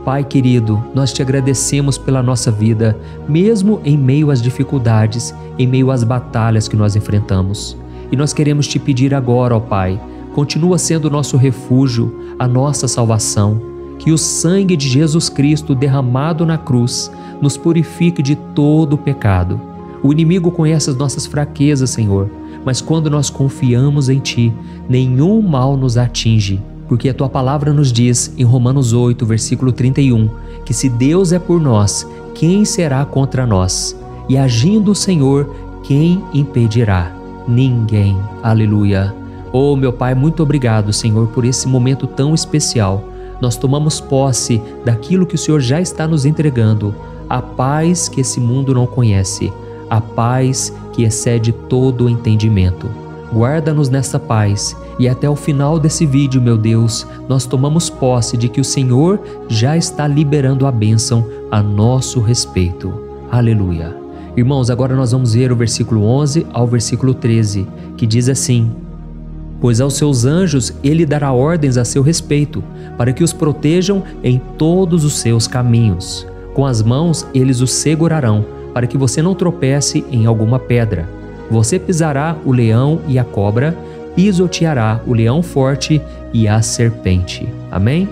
Pai querido, nós te agradecemos pela nossa vida, mesmo em meio às dificuldades, em meio às batalhas que nós enfrentamos. E nós queremos te pedir agora, ó Pai, continua sendo o nosso refúgio, a nossa salvação. Que o sangue de Jesus Cristo derramado na cruz nos purifique de todo o pecado. O inimigo conhece as nossas fraquezas, Senhor, mas quando nós confiamos em Ti, nenhum mal nos atinge. Porque a Tua palavra nos diz, em Romanos 8, versículo 31, que se Deus é por nós, quem será contra nós? E agindo o Senhor, quem impedirá? Ninguém. Aleluia. Oh, meu Pai, muito obrigado, Senhor, por esse momento tão especial. Nós tomamos posse daquilo que o Senhor já está nos entregando, a paz que esse mundo não conhece, a paz que excede todo o entendimento. Guarda-nos nessa paz e até o final desse vídeo, meu Deus, nós tomamos posse de que o Senhor já está liberando a bênção a nosso respeito. Aleluia. Irmãos, agora nós vamos ver o versículo 11 ao versículo 13, que diz assim: Pois aos seus anjos ele dará ordens a seu respeito, para que os protejam em todos os seus caminhos. Com as mãos eles os segurarão, para que você não tropece em alguma pedra. Você pisará o leão e a cobra, pisoteará o leão forte e a serpente. Amém?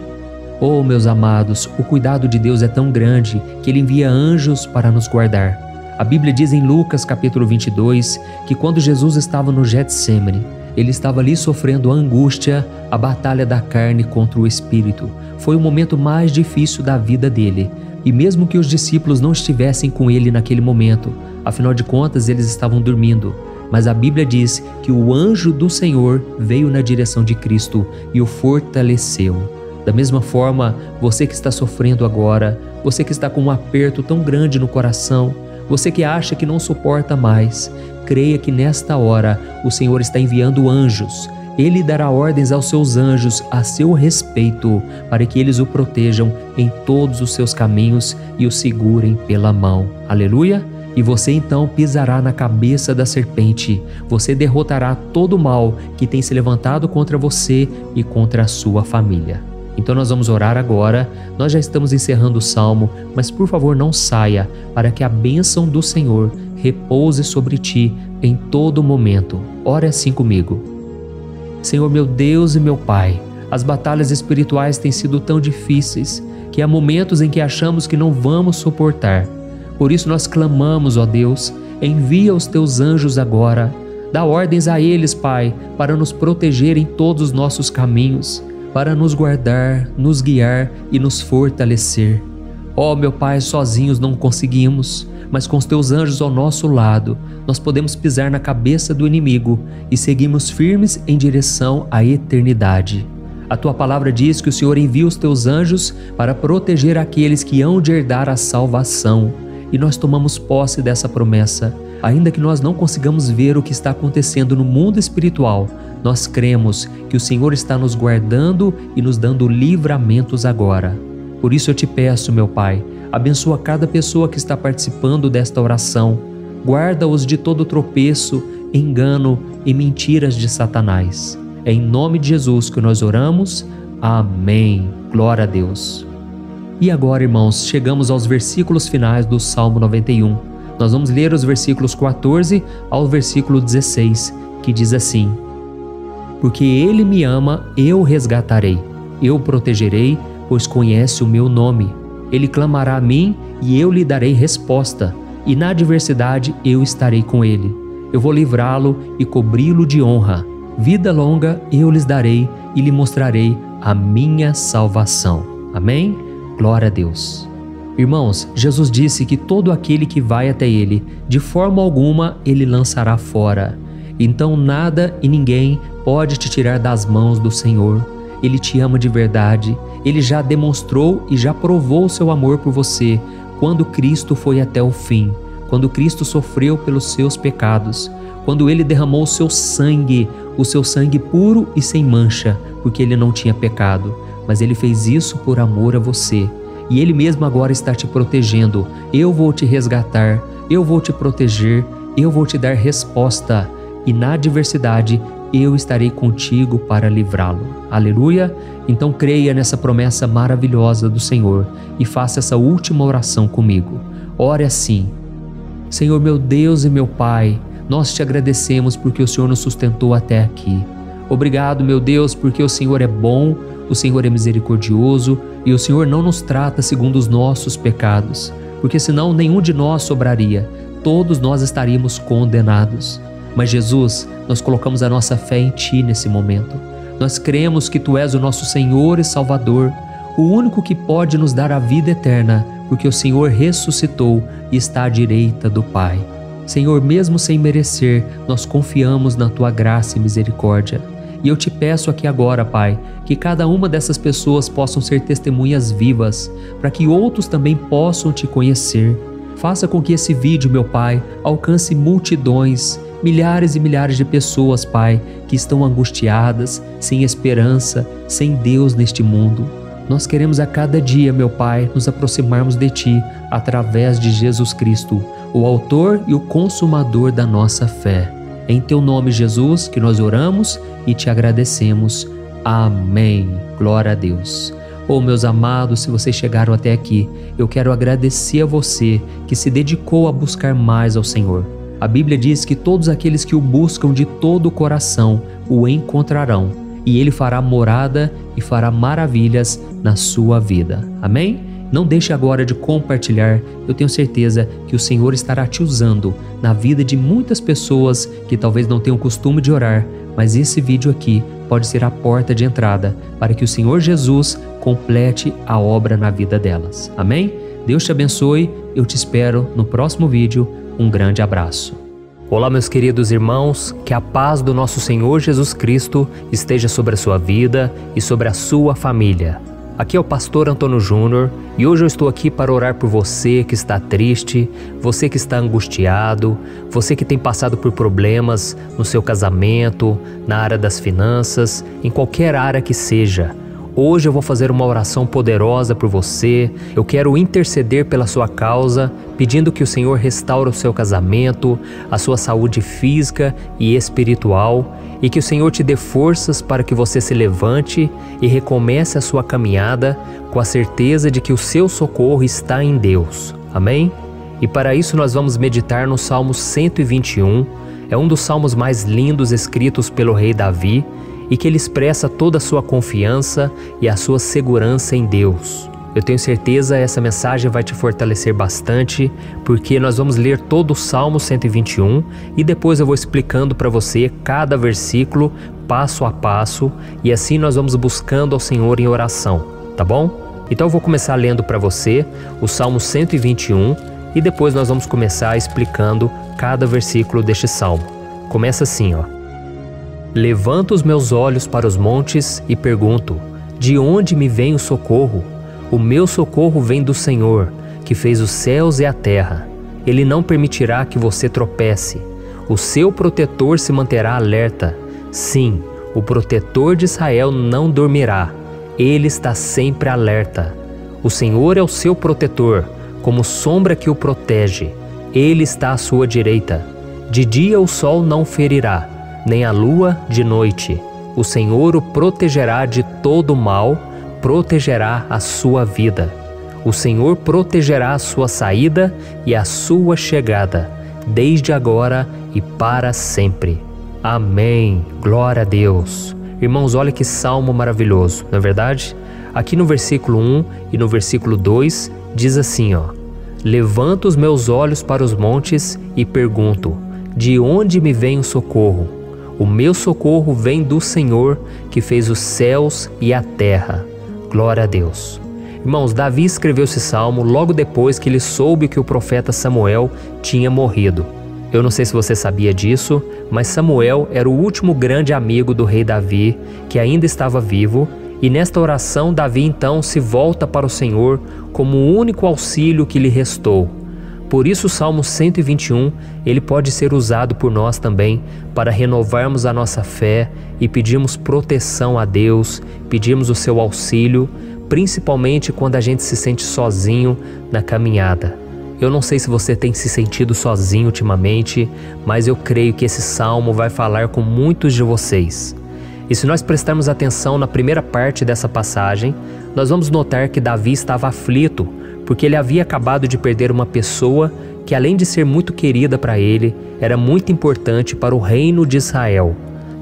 Oh, meus amados, o cuidado de Deus é tão grande que Ele envia anjos para nos guardar. A Bíblia diz em Lucas capítulo 22 que quando Jesus estava no Getsêmani, Ele estava ali sofrendo a angústia, a batalha da carne contra o espírito. Foi o momento mais difícil da vida dele. E mesmo que os discípulos não estivessem com ele naquele momento, afinal de contas eles estavam dormindo, mas a Bíblia diz que o anjo do Senhor veio na direção de Cristo e o fortaleceu. Da mesma forma, você que está sofrendo agora, você que está com um aperto tão grande no coração, você que acha que não suporta mais, creia que nesta hora o Senhor está enviando anjos. Ele dará ordens aos seus anjos a seu respeito, para que eles o protejam em todos os seus caminhos e o segurem pela mão. Aleluia! E você então pisará na cabeça da serpente. Você derrotará todo o mal que tem se levantado contra você e contra a sua família. Então nós vamos orar agora. Nós já estamos encerrando o salmo, mas por favor não saia, para que a bênção do Senhor repouse sobre ti em todo momento. Ore assim comigo. Senhor meu Deus e meu Pai, as batalhas espirituais têm sido tão difíceis que há momentos em que achamos que não vamos suportar. Por isso nós clamamos, ó Deus, envia os teus anjos agora. Dá ordens a eles, Pai, para nos proteger em todos os nossos caminhos, para nos guardar, nos guiar e nos fortalecer. Ó meu Pai, sozinhos não conseguimos, mas com os teus anjos ao nosso lado, nós podemos pisar na cabeça do inimigo e seguirmos firmes em direção à eternidade. A tua palavra diz que o Senhor envia os teus anjos para proteger aqueles que hão de herdar a salvação. E nós tomamos posse dessa promessa. Ainda que nós não consigamos ver o que está acontecendo no mundo espiritual, nós cremos que o Senhor está nos guardando e nos dando livramentos agora. Por isso eu te peço, meu Pai, abençoa cada pessoa que está participando desta oração. Guarda-os de todo tropeço, engano e mentiras de Satanás. É em nome de Jesus que nós oramos. Amém. Glória a Deus. E agora, irmãos, chegamos aos versículos finais do Salmo 91. Nós vamos ler os versículos 14 ao versículo 16, que diz assim: Porque Ele me ama, eu o resgatarei. Eu o protegerei, pois conhece o meu nome. Ele clamará a mim e eu lhe darei resposta. E na adversidade eu estarei com ele. Eu vou livrá-lo e cobri-lo de honra. Vida longa eu lhes darei e lhe mostrarei a minha salvação. Amém? Glória a Deus. Irmãos, Jesus disse que todo aquele que vai até Ele, de forma alguma Ele lançará fora. Então nada e ninguém pode te tirar das mãos do Senhor. Ele te ama de verdade. Ele já demonstrou e já provou o seu amor por você quando Cristo foi até o fim, quando Cristo sofreu pelos seus pecados, quando Ele derramou o seu sangue puro e sem mancha, porque Ele não tinha pecado. Mas Ele fez isso por amor a você. E Ele mesmo agora está te protegendo. Eu vou te resgatar, eu vou te proteger, eu vou te dar resposta. E na adversidade, eu estarei contigo para livrá-lo. Aleluia! Então creia nessa promessa maravilhosa do Senhor e faça essa última oração comigo. Ore assim: Senhor meu Deus e meu Pai, nós te agradecemos porque o Senhor nos sustentou até aqui. Obrigado, meu Deus, porque o Senhor é bom, o Senhor é misericordioso e o Senhor não nos trata segundo os nossos pecados, porque senão nenhum de nós sobraria, todos nós estaríamos condenados. Mas Jesus, nós colocamos a nossa fé em Ti nesse momento. Nós cremos que Tu és o nosso Senhor e Salvador, o único que pode nos dar a vida eterna, porque o Senhor ressuscitou e está à direita do Pai. Senhor, mesmo sem merecer, nós confiamos na Tua graça e misericórdia. E eu te peço aqui agora, Pai, que cada uma dessas pessoas possam ser testemunhas vivas, para que outros também possam Te conhecer. Faça com que esse vídeo, meu Pai, alcance multidões, milhares e milhares de pessoas, Pai, que estão angustiadas, sem esperança, sem Deus neste mundo. Nós queremos a cada dia, meu Pai, nos aproximarmos de Ti através de Jesus Cristo, o autor e o consumador da nossa fé. Em teu nome, Jesus, que nós oramos e te agradecemos. Amém. Glória a Deus. Meus amados, se vocês chegaram até aqui, eu quero agradecer a você que se dedicou a buscar mais ao Senhor. A Bíblia diz que todos aqueles que o buscam de todo o coração o encontrarão, e Ele fará morada e fará maravilhas na sua vida. Amém? Não deixe agora de compartilhar, eu tenho certeza que o Senhor estará te usando na vida de muitas pessoas que talvez não tenham costume de orar, mas esse vídeo aqui pode ser a porta de entrada para que o Senhor Jesus complete a obra na vida delas. Amém? Deus te abençoe, eu te espero no próximo vídeo. Um grande abraço. Olá, meus queridos irmãos, que a paz do nosso Senhor Jesus Cristo esteja sobre a sua vida e sobre a sua família. Aqui é o pastor Antônio Júnior e hoje eu estou aqui para orar por você que está triste, você que está angustiado, você que tem passado por problemas no seu casamento, na área das finanças, em qualquer área que seja. Hoje eu vou fazer uma oração poderosa por você. Eu quero interceder pela sua causa, pedindo que o Senhor restaure o seu casamento, a sua saúde física e espiritual, e que o Senhor te dê forças para que você se levante e recomece a sua caminhada com a certeza de que o seu socorro está em Deus. Amém? E para isso nós vamos meditar no Salmo 121. É um dos salmos mais lindos escritos pelo rei Davi, e que ele expressa toda a sua confiança e a sua segurança em Deus. Eu tenho certeza essa mensagem vai te fortalecer bastante, porque nós vamos ler todo o Salmo 121 e depois eu vou explicando para você cada versículo, passo a passo, e assim nós vamos buscando ao Senhor em oração, tá bom? Então eu vou começar lendo para você o Salmo 121 e depois nós vamos começar explicando cada versículo deste salmo. Começa assim, ó. Levanto os meus olhos para os montes e pergunto: de onde me vem o socorro? O meu socorro vem do Senhor, que fez os céus e a terra. Ele não permitirá que você tropece. O seu protetor se manterá alerta. Sim, o protetor de Israel não dormirá. Ele está sempre alerta. O Senhor é o seu protetor, como sombra que o protege. Ele está à sua direita. De dia o sol não ferirá, nem a lua de noite. O Senhor o protegerá de todo mal, protegerá a sua vida. O Senhor protegerá a sua saída e a sua chegada, desde agora e para sempre. Amém. Glória a Deus. Irmãos, olha que salmo maravilhoso, não é verdade? Aqui no versículo 1 e no versículo 2 diz assim, ó: Levanto os meus olhos para os montes e pergunto: de onde me vem o socorro? O meu socorro vem do Senhor, que fez os céus e a terra. Glória a Deus. Irmãos, Davi escreveu esse salmo logo depois que ele soube que o profeta Samuel tinha morrido. Eu não sei se você sabia disso, mas Samuel era o último grande amigo do rei Davi, que ainda estava vivo, e nesta oração Davi então se volta para o Senhor como o único auxílio que lhe restou. Por isso o Salmo 121, ele pode ser usado por nós também para renovarmos a nossa fé e pedirmos proteção a Deus, pedirmos o seu auxílio, principalmente quando a gente se sente sozinho na caminhada. Eu não sei se você tem se sentido sozinho ultimamente, mas eu creio que esse salmo vai falar com muitos de vocês. E se nós prestarmos atenção na primeira parte dessa passagem, nós vamos notar que Davi estava aflito, porque ele havia acabado de perder uma pessoa que, além de ser muito querida para ele, era muito importante para o reino de Israel.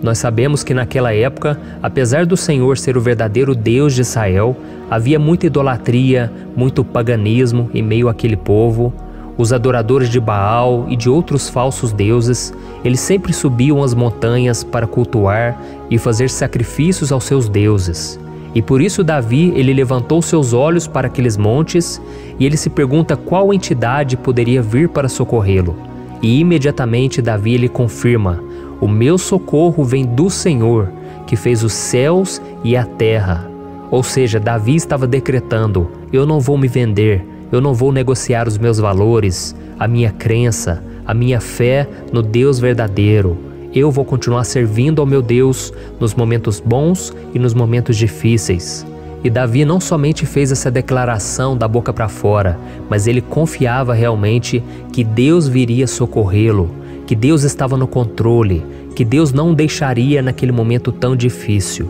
Nós sabemos que naquela época, apesar do Senhor ser o verdadeiro Deus de Israel, havia muita idolatria, muito paganismo em meio àquele povo. Os adoradores de Baal e de outros falsos deuses, eles sempre subiam as montanhas para cultuar e fazer sacrifícios aos seus deuses. E por isso Davi, ele levantou seus olhos para aqueles montes e ele se pergunta qual entidade poderia vir para socorrê-lo. E imediatamente Davi ele confirma: o meu socorro vem do Senhor, que fez os céus e a terra. Ou seja, Davi estava decretando: eu não vou me vender, eu não vou negociar os meus valores, a minha crença, a minha fé no Deus verdadeiro. Eu vou continuar servindo ao meu Deus nos momentos bons e nos momentos difíceis. E Davi não somente fez essa declaração da boca para fora, mas ele confiava realmente que Deus viria socorrê-lo, que Deus estava no controle, que Deus não o deixaria naquele momento tão difícil.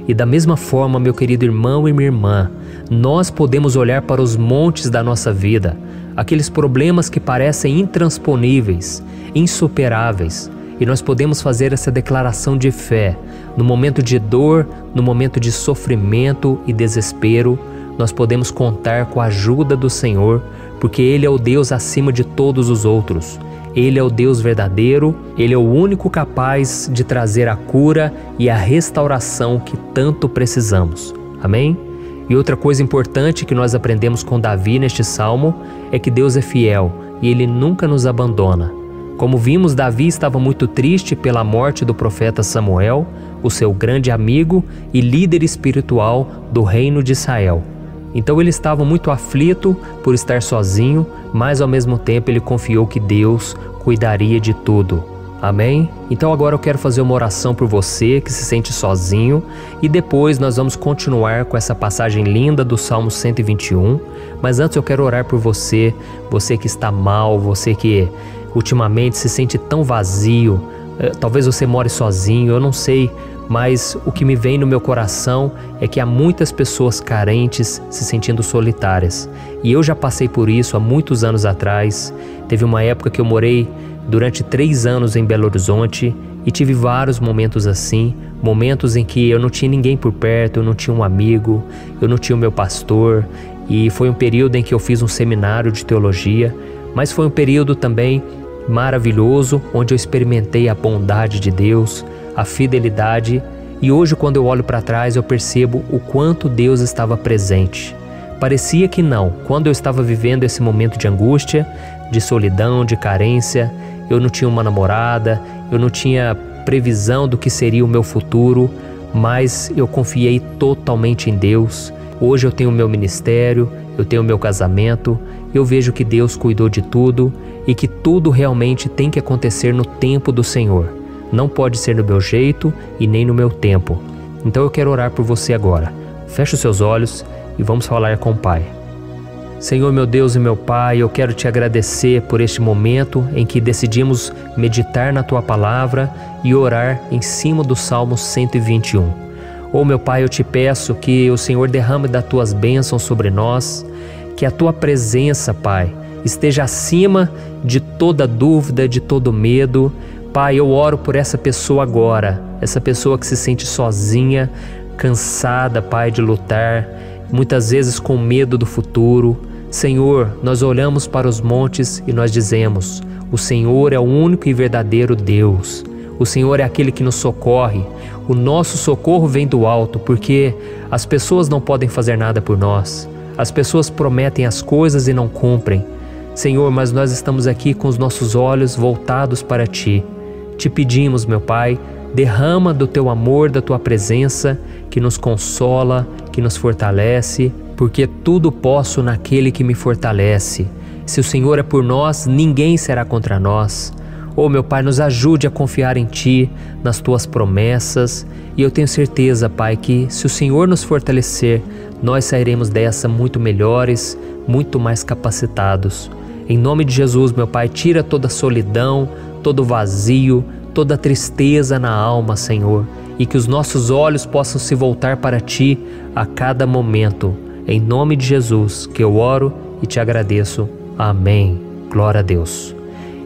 E da mesma forma, meu querido irmão e minha irmã, nós podemos olhar para os montes da nossa vida, aqueles problemas que parecem intransponíveis, insuperáveis, e nós podemos fazer essa declaração de fé. No momento de dor, no momento de sofrimento e desespero, nós podemos contar com a ajuda do Senhor, porque Ele é o Deus acima de todos os outros. Ele é o Deus verdadeiro, Ele é o único capaz de trazer a cura e a restauração que tanto precisamos. Amém? E outra coisa importante que nós aprendemos com Davi neste salmo é que Deus é fiel e Ele nunca nos abandona. Como vimos, Davi estava muito triste pela morte do profeta Samuel, o seu grande amigo e líder espiritual do reino de Israel. Então ele estava muito aflito por estar sozinho, mas ao mesmo tempo ele confiou que Deus cuidaria de tudo. Amém? Então agora eu quero fazer uma oração por você que se sente sozinho e depois nós vamos continuar com essa passagem linda do Salmo 121. Mas antes eu quero orar por você, você que está mal, você que ultimamente se sente tão vazio, talvez você more sozinho, eu não sei, mas o que me vem no meu coração é que há muitas pessoas carentes se sentindo solitárias. E eu já passei por isso há muitos anos atrás. Teve uma época que eu morei durante 3 anos em Belo Horizonte e tive vários momentos assim, momentos em que eu não tinha ninguém por perto, eu não tinha um amigo, eu não tinha o meu pastor, e foi um período em que eu fiz um seminário de teologia, mas foi um período também maravilhoso, onde eu experimentei a bondade de Deus, a fidelidade, e hoje quando eu olho para trás eu percebo o quanto Deus estava presente. Parecia que não, quando eu estava vivendo esse momento de angústia, de solidão, de carência, eu não tinha uma namorada, eu não tinha previsão do que seria o meu futuro, mas eu confiei totalmente em Deus. Hoje eu tenho o meu ministério, eu tenho o meu casamento, eu vejo que Deus cuidou de tudo e que tudo realmente tem que acontecer no tempo do Senhor. Não pode ser no meu jeito e nem no meu tempo. Então eu quero orar por você agora. Feche os seus olhos e vamos falar com o Pai. Senhor, meu Deus e meu Pai, eu quero te agradecer por este momento em que decidimos meditar na Tua Palavra e orar em cima do Salmo 121. Oh, meu Pai, eu te peço que o Senhor derrame das Tuas bênçãos sobre nós, que a Tua presença, Pai, esteja acima de toda dúvida, de todo medo. Pai, eu oro por essa pessoa agora, essa pessoa que se sente sozinha, cansada, Pai, de lutar, muitas vezes com medo do futuro. Senhor, nós olhamos para os montes e nós dizemos: o Senhor é o único e verdadeiro Deus. O Senhor é aquele que nos socorre. O nosso socorro vem do alto, porque as pessoas não podem fazer nada por nós. As pessoas prometem as coisas e não cumprem. Senhor, mas nós estamos aqui com os nossos olhos voltados para Ti. Te pedimos, meu Pai, derrama do Teu amor, da Tua presença, que nos consola, que nos fortalece, porque tudo posso naquele que me fortalece. Se o Senhor é por nós, ninguém será contra nós. Oh, meu Pai, nos ajude a confiar em Ti, nas Tuas promessas, e eu tenho certeza, Pai, que se o Senhor nos fortalecer, nós sairemos dessa muito melhores, muito mais capacitados. Em nome de Jesus, meu Pai, tira toda a solidão, todo o vazio, toda a tristeza na alma, Senhor, e que os nossos olhos possam se voltar para Ti a cada momento. Em nome de Jesus que eu oro e te agradeço. Amém. Glória a Deus.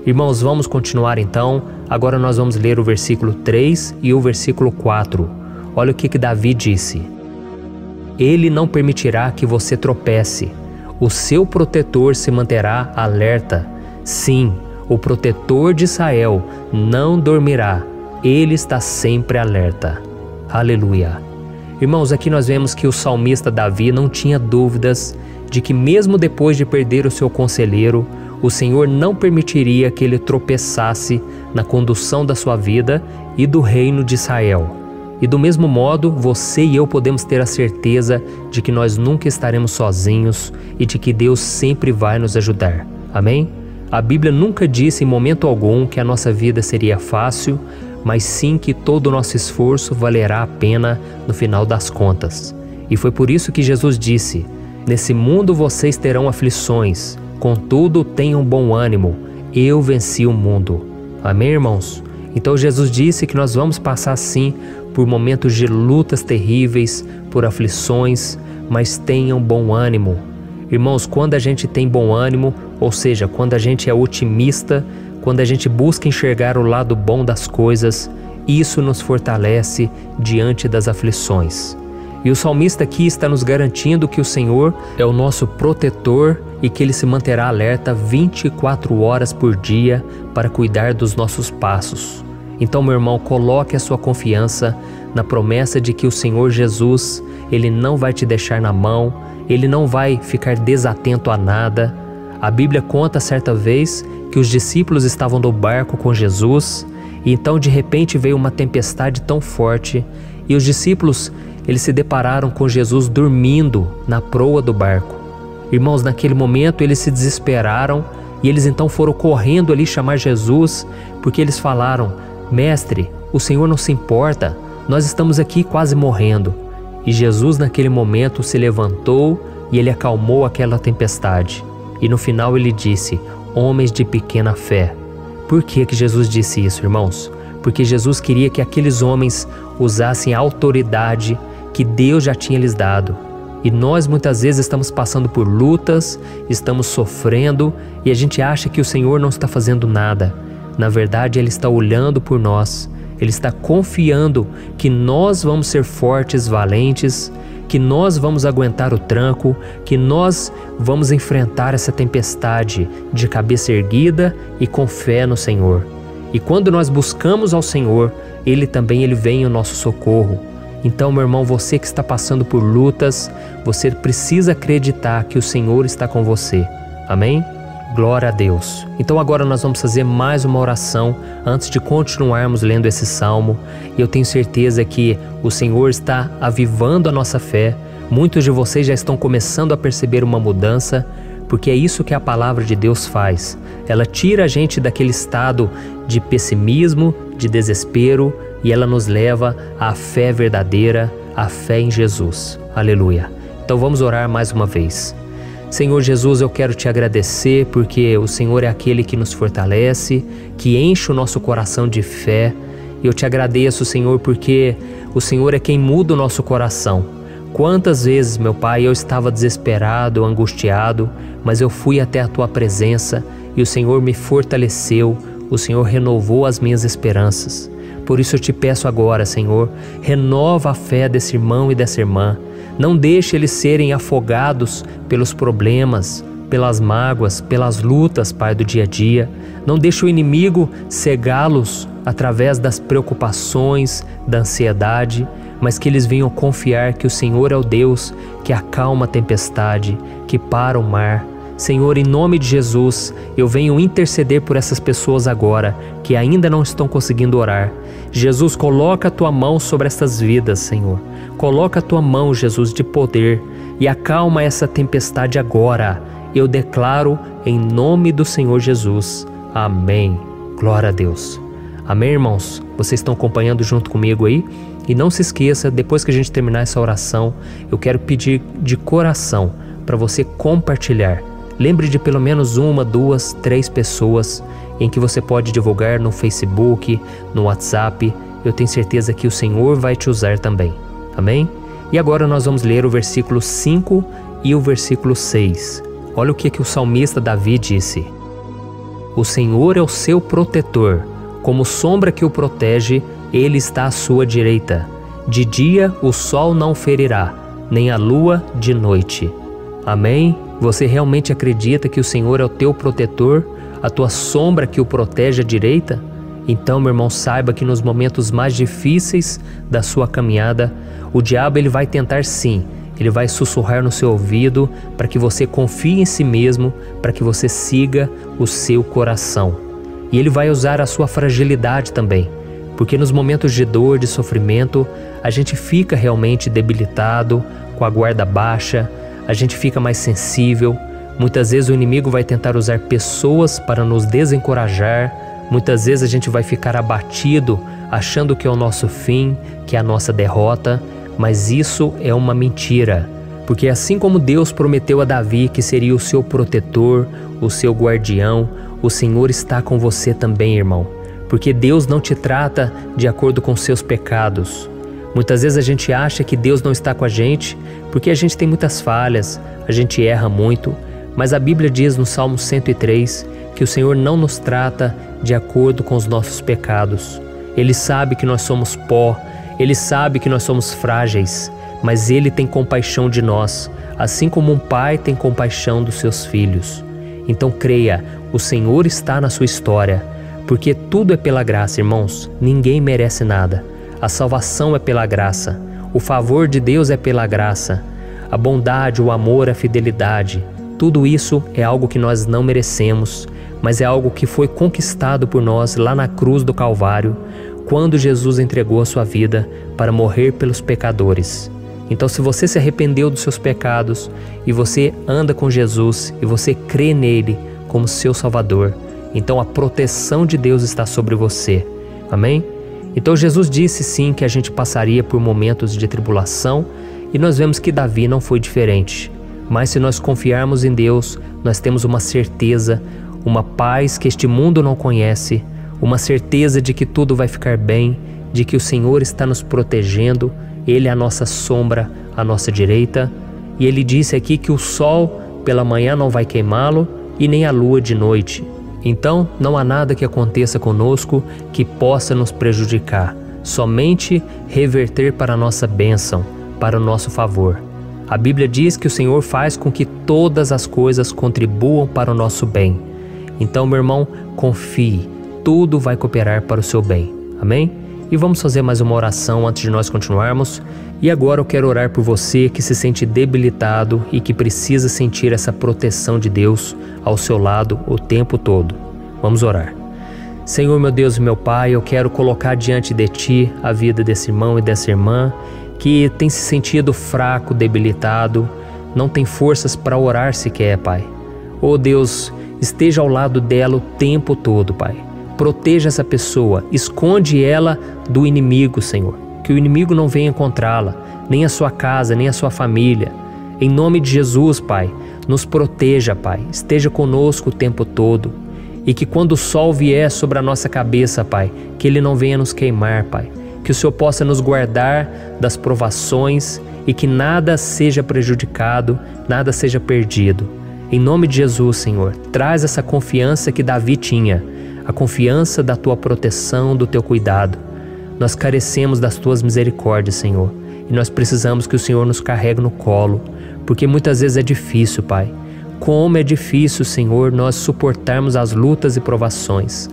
Irmãos, vamos continuar então. Agora nós vamos ler o versículo 3 e o versículo 4. Olha o que Davi disse: Ele não permitirá que você tropece. O seu protetor se manterá alerta. Sim, o protetor de Israel não dormirá. Ele está sempre alerta. Aleluia. Irmãos, aqui nós vemos que o salmista Davi não tinha dúvidas de que mesmo depois de perder o seu conselheiro, o Senhor não permitiria que ele tropeçasse na condução da sua vida e do reino de Israel. E do mesmo modo, você e eu podemos ter a certeza de que nós nunca estaremos sozinhos e de que Deus sempre vai nos ajudar. Amém? A Bíblia nunca disse em momento algum que a nossa vida seria fácil, mas sim que todo o nosso esforço valerá a pena no final das contas. E foi por isso que Jesus disse: nesse mundo vocês terão aflições, contudo tenham bom ânimo, eu venci o mundo. Amém, irmãos? Então Jesus disse que nós vamos passar sim por momentos de lutas terríveis, por aflições, mas tenham bom ânimo. Irmãos, quando a gente tem bom ânimo, ou seja, quando a gente é otimista, quando a gente busca enxergar o lado bom das coisas, isso nos fortalece diante das aflições. E o salmista aqui está nos garantindo que o Senhor é o nosso protetor e que Ele se manterá alerta 24 horas por dia para cuidar dos nossos passos. Então, meu irmão, coloque a sua confiança na promessa de que o Senhor Jesus, Ele não vai te deixar na mão, Ele não vai ficar desatento a nada. A Bíblia conta certa vez que os discípulos estavam no barco com Jesus e então de repente veio uma tempestade tão forte e os discípulos eles se depararam com Jesus dormindo na proa do barco. Irmãos, naquele momento eles se desesperaram e eles então foram correndo ali chamar Jesus, porque eles falaram: Mestre, o Senhor não se importa, nós estamos aqui quase morrendo. E Jesus naquele momento se levantou e Ele acalmou aquela tempestade. E no final Ele disse: homens de pequena fé. Por que Jesus disse isso, irmãos? Porque Jesus queria que aqueles homens usassem a autoridade que Deus já tinha lhes dado. E nós muitas vezes estamos passando por lutas, estamos sofrendo e a gente acha que o Senhor não está fazendo nada. Na verdade, Ele está olhando por nós, Ele está confiando que nós vamos ser fortes, valentes, que nós vamos aguentar o tranco, que nós vamos enfrentar essa tempestade de cabeça erguida e com fé no Senhor. E quando nós buscamos ao Senhor, Ele vem em nosso socorro. Então, meu irmão, você que está passando por lutas, você precisa acreditar que o Senhor está com você. Amém? Glória a Deus. Então agora nós vamos fazer mais uma oração antes de continuarmos lendo esse salmo. E eu tenho certeza que o Senhor está avivando a nossa fé. Muitos de vocês já estão começando a perceber uma mudança, porque é isso que a palavra de Deus faz. Ela tira a gente daquele estado de pessimismo, de desespero, e ela nos leva à fé verdadeira, à fé em Jesus. Aleluia. Então vamos orar mais uma vez. Senhor Jesus, eu quero te agradecer porque o Senhor é aquele que nos fortalece, que enche o nosso coração de fé. Eu te agradeço, Senhor, porque o Senhor é quem muda o nosso coração. Quantas vezes, meu Pai, eu estava desesperado, angustiado, mas eu fui até a Tua presença e o Senhor me fortaleceu, o Senhor renovou as minhas esperanças. Por isso eu te peço agora, Senhor, renova a fé desse irmão e dessa irmã. Não deixe eles serem afogados pelos problemas, pelas mágoas, pelas lutas, Pai, do dia a dia. Não deixe o inimigo cegá-los através das preocupações, da ansiedade, mas que eles venham confiar que o Senhor é o Deus que acalma a tempestade, que para o mar. Senhor, em nome de Jesus, eu venho interceder por essas pessoas agora que ainda não estão conseguindo orar. Jesus, coloca a Tua mão sobre essas vidas, Senhor. Coloca a Tua mão, Jesus, de poder e acalma essa tempestade agora. Eu declaro em nome do Senhor Jesus. Amém. Glória a Deus. Amém, irmãos? Vocês estão acompanhando junto comigo aí? E não se esqueça, depois que a gente terminar essa oração, eu quero pedir de coração para você compartilhar. Lembre de pelo menos 1, 2, 3 pessoas em que você pode divulgar no Facebook, no WhatsApp. Eu tenho certeza que o Senhor vai te usar também. Amém? E agora nós vamos ler o versículo 5 e o versículo 6. Olha o que o salmista Davi disse. O Senhor é o seu protetor, como sombra que o protege, Ele está à sua direita. De dia o sol não ferirá, nem a lua de noite. Amém? Você realmente acredita que o Senhor é o teu protetor, a tua sombra que o protege à direita? Então, meu irmão, saiba que nos momentos mais difíceis da sua caminhada, o diabo ele vai tentar sim, ele vai sussurrar no seu ouvido para que você confie em si mesmo, para que você siga o seu coração. E ele vai usar a sua fragilidade também, porque nos momentos de dor, de sofrimento, a gente fica realmente debilitado, com a guarda baixa, a gente fica mais sensível. Muitas vezes o inimigo vai tentar usar pessoas para nos desencorajar. Muitas vezes a gente vai ficar abatido, achando que é o nosso fim, que é a nossa derrota. mas isso é uma mentira. Porque assim como Deus prometeu a Davi que seria o seu protetor, o seu guardião, o Senhor está com você também, irmão. Porque Deus não te trata de acordo com seus pecados. Muitas vezes a gente acha que Deus não está com a gente porque a gente tem muitas falhas, a gente erra muito, mas a Bíblia diz no Salmo 103 que o Senhor não nos trata de acordo com os nossos pecados. Ele sabe que nós somos pó, Ele sabe que nós somos frágeis, mas Ele tem compaixão de nós, assim como um pai tem compaixão dos seus filhos. Então creia, o Senhor está na sua história, porque tudo é pela graça, irmãos, ninguém merece nada. A salvação é pela graça, o favor de Deus é pela graça, a bondade, o amor, a fidelidade, tudo isso é algo que nós não merecemos, mas é algo que foi conquistado por nós lá na cruz do Calvário, quando Jesus entregou a sua vida para morrer pelos pecadores. Então, se você se arrependeu dos seus pecados e você anda com Jesus e você crê nele como seu Salvador, então a proteção de Deus está sobre você. Amém? Então Jesus disse sim que a gente passaria por momentos de tribulação e nós vemos que Davi não foi diferente. Mas se nós confiarmos em Deus, nós temos uma certeza, uma paz que este mundo não conhece, uma certeza de que tudo vai ficar bem, de que o Senhor está nos protegendo, Ele é a nossa sombra, à nossa direita. E Ele disse aqui que o sol pela manhã não vai queimá-lo e nem a lua de noite. Então não há nada que aconteça conosco que possa nos prejudicar, somente reverter para a nossa bênção, para o nosso favor. A Bíblia diz que o Senhor faz com que todas as coisas contribuam para o nosso bem. Então, meu irmão, confie, tudo vai cooperar para o seu bem. Amém? E vamos fazer mais uma oração antes de nós continuarmos. E agora eu quero orar por você que se sente debilitado e que precisa sentir essa proteção de Deus ao seu lado o tempo todo. Vamos orar. Senhor, meu Deus e meu Pai, eu quero colocar diante de Ti a vida desse irmão e dessa irmã que tem se sentido fraco, debilitado, não tem forças para orar sequer, Pai. Oh Deus, esteja ao lado dela o tempo todo, Pai. Proteja essa pessoa, esconde ela do inimigo, Senhor. Que o inimigo não venha encontrá-la, nem a sua casa, nem a sua família. Em nome de Jesus, Pai, nos proteja, Pai. Esteja conosco o tempo todo. E que quando o sol vier sobre a nossa cabeça, Pai, que ele não venha nos queimar, Pai. Que o Senhor possa nos guardar das provações e que nada seja prejudicado, nada seja perdido. Em nome de Jesus, Senhor, traz essa confiança que Davi tinha, a confiança da Tua proteção, do Teu cuidado. Nós carecemos das Tuas misericórdias, Senhor, e nós precisamos que o Senhor nos carregue no colo, porque muitas vezes é difícil, Pai. Como é difícil, Senhor, nós suportarmos as lutas e provações.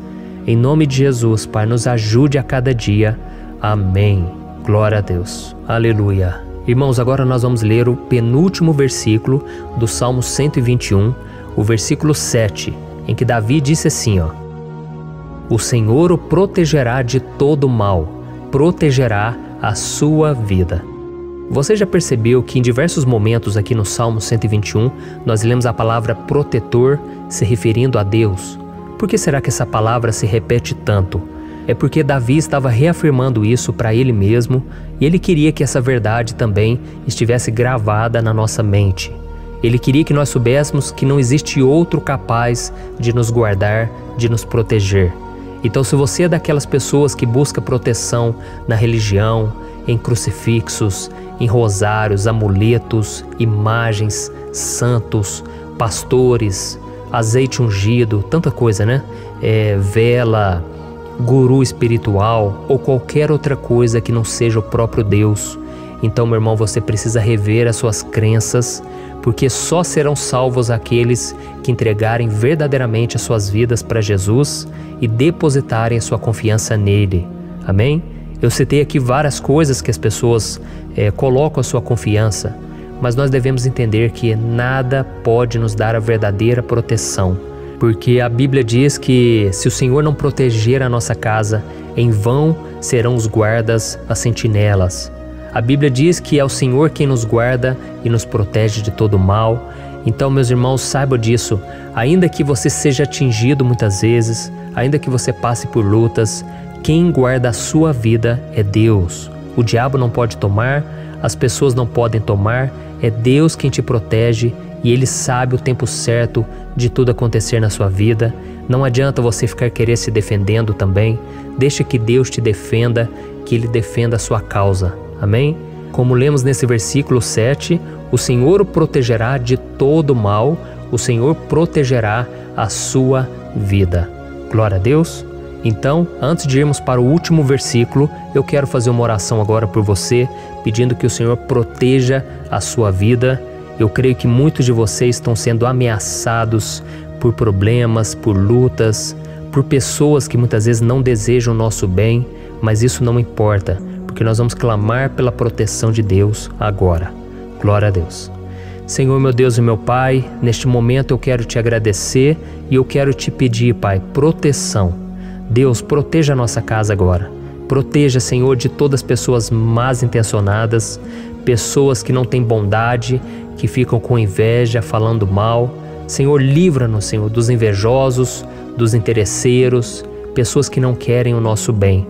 Em nome de Jesus, Pai, nos ajude a cada dia. Amém. Glória a Deus. Aleluia. Irmãos, agora nós vamos ler o penúltimo versículo do Salmo 121, o versículo 7, em que Davi disse assim, ó: O Senhor o protegerá de todo mal, protegerá a sua vida. Você já percebeu que em diversos momentos aqui no Salmo 121, nós lemos a palavra protetor se referindo a Deus? Por que será que essa palavra se repete tanto? É porque Davi estava reafirmando isso para ele mesmo e ele queria que essa verdade também estivesse gravada na nossa mente. Ele queria que nós soubéssemos que não existe outro capaz de nos guardar, de nos proteger. Então, se você é daquelas pessoas que busca proteção na religião, em crucifixos, em rosários, amuletos, imagens, santos, pastores, azeite ungido, tanta coisa, né? Vela, guru espiritual ou qualquer outra coisa que não seja o próprio Deus. Então, meu irmão, você precisa rever as suas crenças, porque só serão salvos aqueles que entregarem verdadeiramente as suas vidas para Jesus e depositarem a sua confiança nele. Amém? Eu citei aqui várias coisas que as pessoas colocam a sua confiança, mas nós devemos entender que nada pode nos dar a verdadeira proteção, porque a Bíblia diz que se o Senhor não proteger a nossa casa, em vão serão os guardas, as sentinelas. A Bíblia diz que é o Senhor quem nos guarda e nos protege de todo mal. Então, meus irmãos, saibam disso. Ainda que você seja atingido muitas vezes, ainda que você passe por lutas, quem guarda a sua vida é Deus. O diabo não pode tomar as pessoas não podem tomar, é Deus quem te protege e Ele sabe o tempo certo de tudo acontecer na sua vida. Não adianta você ficar querer se defendendo também. Deixa que Deus te defenda, que Ele defenda a sua causa. Amém? Como lemos nesse versículo 7, o Senhor o protegerá de todo mal, o Senhor protegerá a sua vida. Glória a Deus. Então, antes de irmos para o último versículo, eu quero fazer uma oração agora por você, pedindo que o Senhor proteja a sua vida. Eu creio que muitos de vocês estão sendo ameaçados por problemas, por lutas, por pessoas que muitas vezes não desejam o nosso bem, mas isso não importa, porque nós vamos clamar pela proteção de Deus agora. Glória a Deus. Senhor, meu Deus e meu Pai, neste momento eu quero te agradecer e eu quero te pedir, Pai, proteção. Deus, proteja a nossa casa agora. Proteja, Senhor, de todas as pessoas más intencionadas, pessoas que não têm bondade, que ficam com inveja, falando mal. Senhor, livra-nos, Senhor, dos invejosos, dos interesseiros, pessoas que não querem o nosso bem.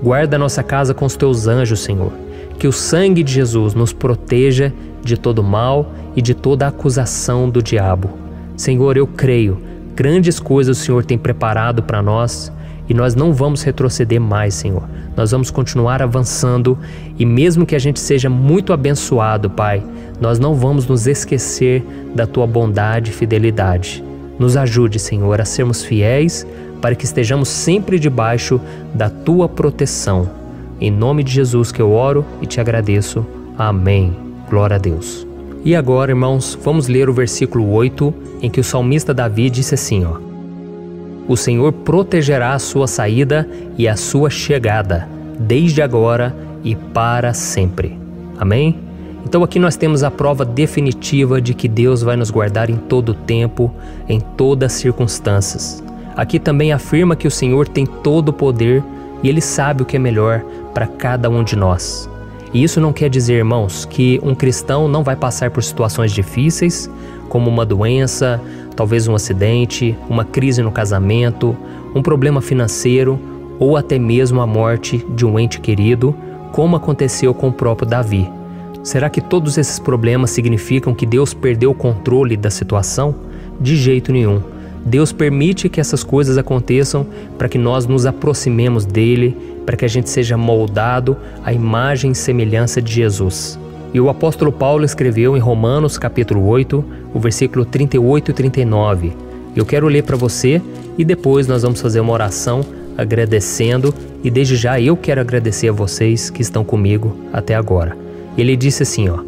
Guarda a nossa casa com os teus anjos, Senhor. Que o sangue de Jesus nos proteja de todo mal e de toda acusação do diabo. Senhor, eu creio, grandes coisas o Senhor tem preparado para nós e nós não vamos retroceder mais, Senhor. Nós vamos continuar avançando e mesmo que a gente seja muito abençoado, Pai, nós não vamos nos esquecer da Tua bondade e fidelidade. Nos ajude, Senhor, a sermos fiéis para que estejamos sempre debaixo da Tua proteção. Em nome de Jesus que eu oro e te agradeço. Amém. Glória a Deus. E agora, irmãos, vamos ler o versículo 8, em que o salmista Davi disse assim, ó: O Senhor protegerá a sua saída e a sua chegada, desde agora e para sempre. Amém? Então aqui nós temos a prova definitiva de que Deus vai nos guardar em todo o tempo, em todas as circunstâncias. Aqui também afirma que o Senhor tem todo o poder e Ele sabe o que é melhor para cada um de nós. E isso não quer dizer, irmãos, que um cristão não vai passar por situações difíceis, como uma doença, talvez um acidente, uma crise no casamento, um problema financeiro ou até mesmo a morte de um ente querido, como aconteceu com o próprio Davi. Será que todos esses problemas significam que Deus perdeu o controle da situação? De jeito nenhum. Deus permite que essas coisas aconteçam para que nós nos aproximemos dele, para que a gente seja moldado à imagem e semelhança de Jesus. E o apóstolo Paulo escreveu em Romanos capítulo 8, o versículo 38 e 39. Eu quero ler para você e depois nós vamos fazer uma oração agradecendo, e desde já eu quero agradecer a vocês que estão comigo até agora. Ele disse assim, ó: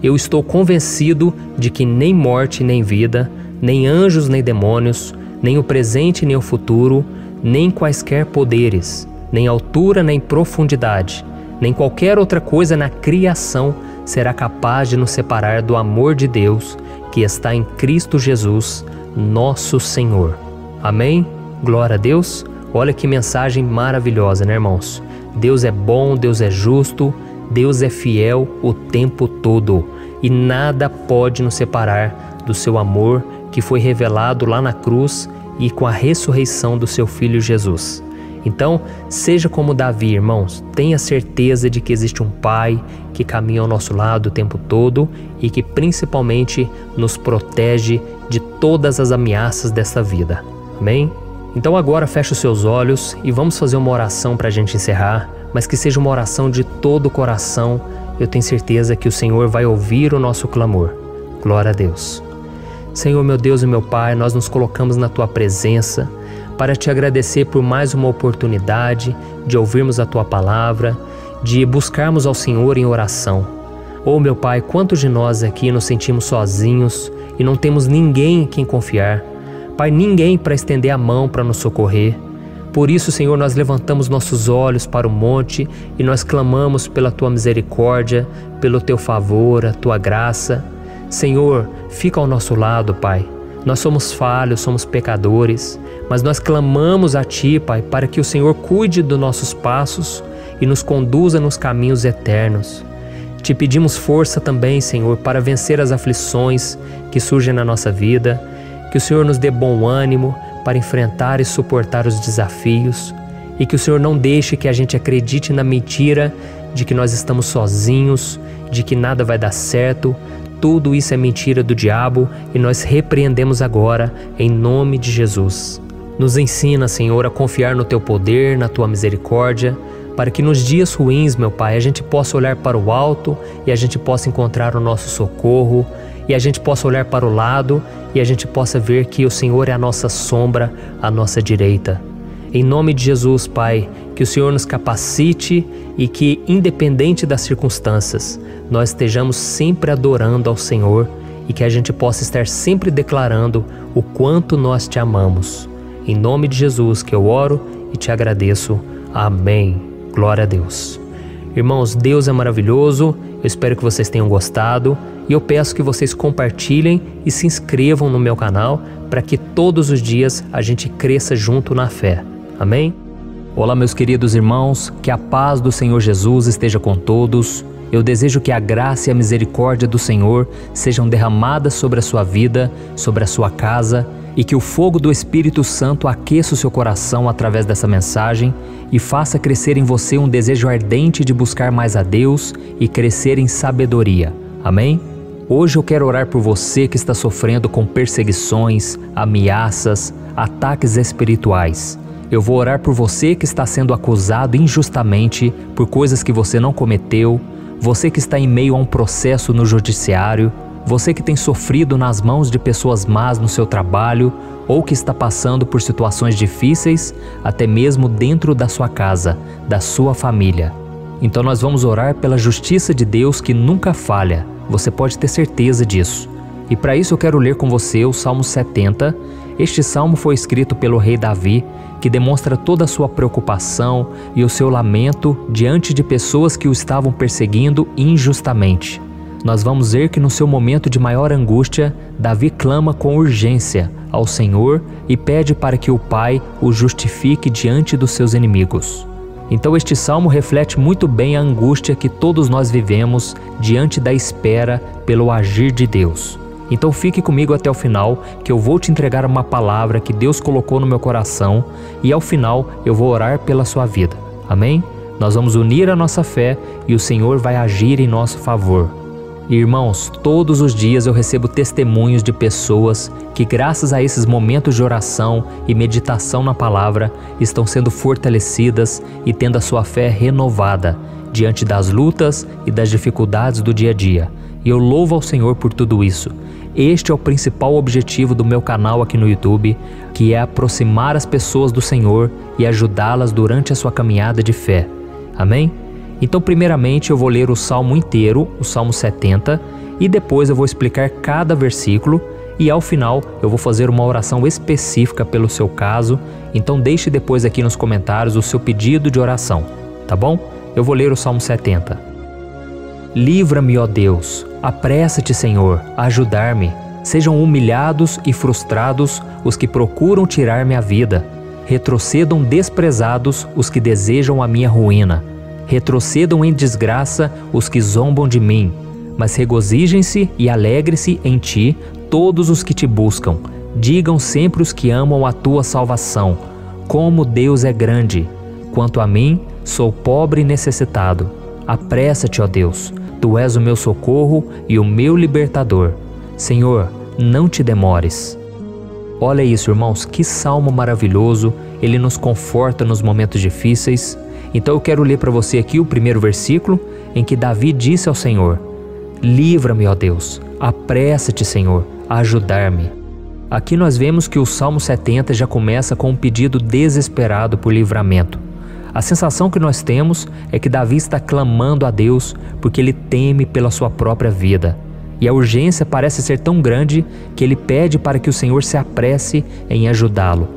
Eu estou convencido de que nem morte nem vida, nem anjos nem demônios, nem o presente nem o futuro, nem quaisquer poderes, nem altura nem profundidade, nem qualquer outra coisa na criação será capaz de nos separar do amor de Deus que está em Cristo Jesus, nosso Senhor. Amém? Glória a Deus. Olha que mensagem maravilhosa, né, irmãos? Deus é bom, Deus é justo, Deus é fiel o tempo todo e nada pode nos separar do seu amor que foi revelado lá na cruz e com a ressurreição do seu Filho Jesus. Então, seja como Davi, irmãos, tenha certeza de que existe um Pai que caminha ao nosso lado o tempo todo e que principalmente nos protege de todas as ameaças desta vida. Amém? Então agora feche os seus olhos e vamos fazer uma oração para a gente encerrar, mas que seja uma oração de todo o coração. Eu tenho certeza que o Senhor vai ouvir o nosso clamor. Glória a Deus. Senhor, meu Deus e meu Pai, nós nos colocamos na Tua presença para Te agradecer por mais uma oportunidade de ouvirmos a Tua palavra, de buscarmos ao Senhor em oração. Oh, meu Pai, quantos de nós aqui nos sentimos sozinhos e não temos ninguém em quem confiar. Pai, ninguém para estender a mão para nos socorrer. Por isso, Senhor, nós levantamos nossos olhos para o monte e nós clamamos pela Tua misericórdia, pelo Teu favor, a Tua graça. Senhor, fica ao nosso lado, Pai. Nós somos falhos, somos pecadores, mas nós clamamos a Ti, Pai, para que o Senhor cuide dos nossos passos e nos conduza nos caminhos eternos. Te pedimos força também, Senhor, para vencer as aflições que surgem na nossa vida, que o Senhor nos dê bom ânimo para enfrentar e suportar os desafios e que o Senhor não deixe que a gente acredite na mentira de que nós estamos sozinhos, de que nada vai dar certo. Tudo isso é mentira do diabo e nós repreendemos agora em nome de Jesus. Nos ensina, Senhor, a confiar no Teu poder, na Tua misericórdia, para que nos dias ruins, meu Pai, a gente possa olhar para o alto e a gente possa encontrar o nosso socorro, e a gente possa olhar para o lado e a gente possa ver que o Senhor é a nossa sombra, a nossa direita. Em nome de Jesus, Pai, que o Senhor nos capacite e que, independente das circunstâncias, nós estejamos sempre adorando ao Senhor e que a gente possa estar sempre declarando o quanto nós Te amamos. Em nome de Jesus que eu oro e Te agradeço. Amém. Glória a Deus. Irmãos, Deus é maravilhoso. Eu espero que vocês tenham gostado e eu peço que vocês compartilhem e se inscrevam no meu canal para que todos os dias a gente cresça junto na fé. Amém? Olá, meus queridos irmãos, que a paz do Senhor Jesus esteja com todos. Eu desejo que a graça e a misericórdia do Senhor sejam derramadas sobre a sua vida, sobre a sua casa, e que o fogo do Espírito Santo aqueça o seu coração através dessa mensagem e faça crescer em você um desejo ardente de buscar mais a Deus e crescer em sabedoria. Amém? Hoje eu quero orar por você que está sofrendo com perseguições, ameaças, ataques espirituais. Eu vou orar por você que está sendo acusado injustamente por coisas que você não cometeu, você que está em meio a um processo no judiciário, você que tem sofrido nas mãos de pessoas más no seu trabalho ou que está passando por situações difíceis, até mesmo dentro da sua casa, da sua família. Então nós vamos orar pela justiça de Deus que nunca falha, você pode ter certeza disso. E para isso eu quero ler com você o Salmo 70. Este salmo foi escrito pelo rei Davi, que demonstra toda a sua preocupação e o seu lamento diante de pessoas que o estavam perseguindo injustamente. Nós vamos ver que no seu momento de maior angústia, Davi clama com urgência ao Senhor e pede para que o Pai o justifique diante dos seus inimigos. Então este salmo reflete muito bem a angústia que todos nós vivemos diante da espera pelo agir de Deus. Então fique comigo até o final, que eu vou te entregar uma palavra que Deus colocou no meu coração e ao final eu vou orar pela sua vida. Amém? Nós vamos unir a nossa fé e o Senhor vai agir em nosso favor. Irmãos, todos os dias eu recebo testemunhos de pessoas que, graças a esses momentos de oração e meditação na palavra, estão sendo fortalecidas e tendo a sua fé renovada diante das lutas e das dificuldades do dia a dia. E eu louvo ao Senhor por tudo isso. Este é o principal objetivo do meu canal aqui no YouTube, que é aproximar as pessoas do Senhor e ajudá-las durante a sua caminhada de fé. Amém? Então, primeiramente, eu vou ler o Salmo inteiro, o Salmo 70, e depois eu vou explicar cada versículo e ao final eu vou fazer uma oração específica pelo seu caso. Então deixe depois aqui nos comentários o seu pedido de oração, tá bom? Eu vou ler o Salmo 70. Livra-me, ó Deus, apressa-te, Senhor, a ajudar-me. Sejam humilhados e frustrados os que procuram tirar-me a vida. Retrocedam desprezados os que desejam a minha ruína. Retrocedam em desgraça os que zombam de mim, mas regozijem-se e alegre-se em ti todos os que te buscam. Digam sempre os que amam a tua salvação, como Deus é grande. Quanto a mim, sou pobre e necessitado. Apressa-te, ó Deus, tu és o meu socorro e o meu libertador. Senhor, não te demores. Olha isso, irmãos, que salmo maravilhoso, ele nos conforta nos momentos difíceis. Então eu quero ler para você aqui o primeiro versículo, em que Davi disse ao Senhor: livra-me, ó Deus, apressa-te, Senhor, a ajudar-me. Aqui nós vemos que o Salmo 70 já começa com um pedido desesperado por livramento. A sensação que nós temos é que Davi está clamando a Deus porque ele teme pela sua própria vida. E a urgência parece ser tão grande que ele pede para que o Senhor se apresse em ajudá-lo.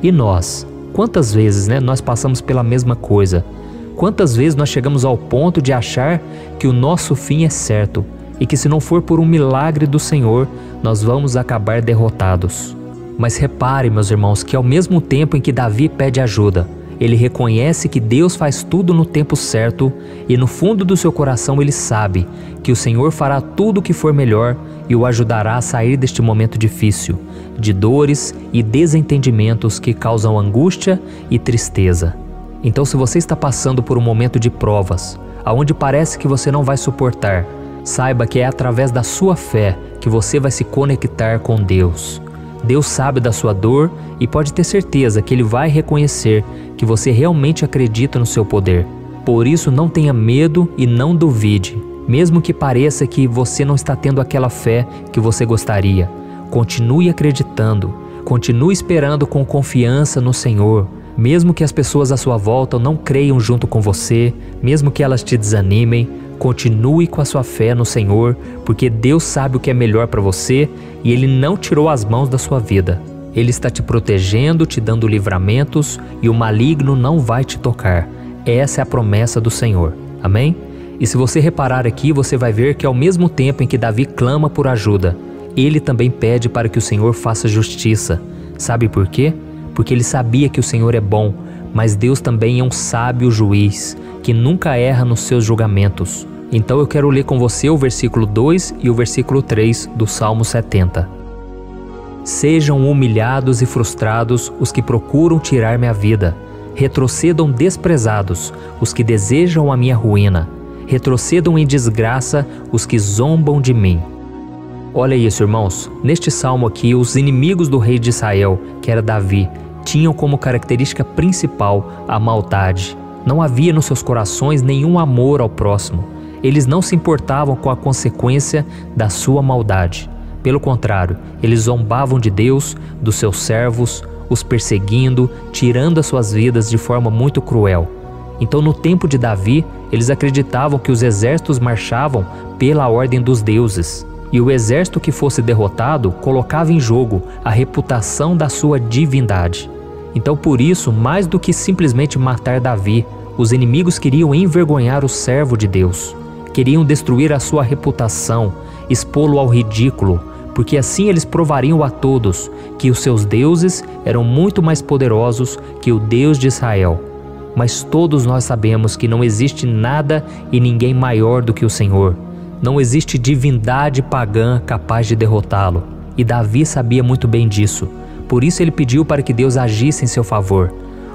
E nós? Quantas vezes, nós passamos pela mesma coisa? Quantas vezes nós chegamos ao ponto de achar que o nosso fim é certo e que se não for por um milagre do Senhor, nós vamos acabar derrotados? Mas repare, meus irmãos, que ao mesmo tempo em que Davi pede ajuda, ele reconhece que Deus faz tudo no tempo certo e no fundo do seu coração ele sabe que o Senhor fará tudo o que for melhor e o ajudará a sair deste momento difícil, de dores e desentendimentos que causam angústia e tristeza. Então, se você está passando por um momento de provas, aonde parece que você não vai suportar, saiba que é através da sua fé que você vai se conectar com Deus. Deus sabe da sua dor e pode ter certeza que Ele vai reconhecer que você realmente acredita no seu poder. Por isso, não tenha medo e não duvide, mesmo que pareça que você não está tendo aquela fé que você gostaria. Continue acreditando, continue esperando com confiança no Senhor. Mesmo que as pessoas à sua volta não creiam junto com você, mesmo que elas te desanimem, continue com a sua fé no Senhor, porque Deus sabe o que é melhor para você e Ele não tirou as mãos da sua vida. Ele está te protegendo, te dando livramentos e o maligno não vai te tocar. Essa é a promessa do Senhor. Amém? E se você reparar aqui, você vai ver que ao mesmo tempo em que Davi clama por ajuda, ele também pede para que o Senhor faça justiça. Sabe por quê? Porque ele sabia que o Senhor é bom, mas Deus também é um sábio juiz, que nunca erra nos seus julgamentos. Então eu quero ler com você o versículo 2 e o versículo 3 do Salmo 70. Sejam humilhados e frustrados os que procuram tirar minha vida. Retrocedam desprezados os que desejam a minha ruína. Retrocedam em desgraça os que zombam de mim. Olha isso, irmãos. Neste salmo aqui, os inimigos do rei de Israel, que era Davi, tinham como característica principal a maldade. Não havia nos seus corações nenhum amor ao próximo. Eles não se importavam com a consequência da sua maldade. Pelo contrário, eles zombavam de Deus, dos seus servos, os perseguindo, tirando as suas vidas de forma muito cruel. Então, no tempo de Davi, eles acreditavam que os exércitos marchavam pela ordem dos deuses. E o exército que fosse derrotado colocava em jogo a reputação da sua divindade. Então, por isso, mais do que simplesmente matar Davi, os inimigos queriam envergonhar o servo de Deus. Queriam destruir a sua reputação, expô-lo ao ridículo, porque assim eles provariam a todos que os seus deuses eram muito mais poderosos que o Deus de Israel. Mas todos nós sabemos que não existe nada e ninguém maior do que o Senhor. Não existe divindade pagã capaz de derrotá-lo. E Davi sabia muito bem disso. Por isso ele pediu para que Deus agisse em seu favor.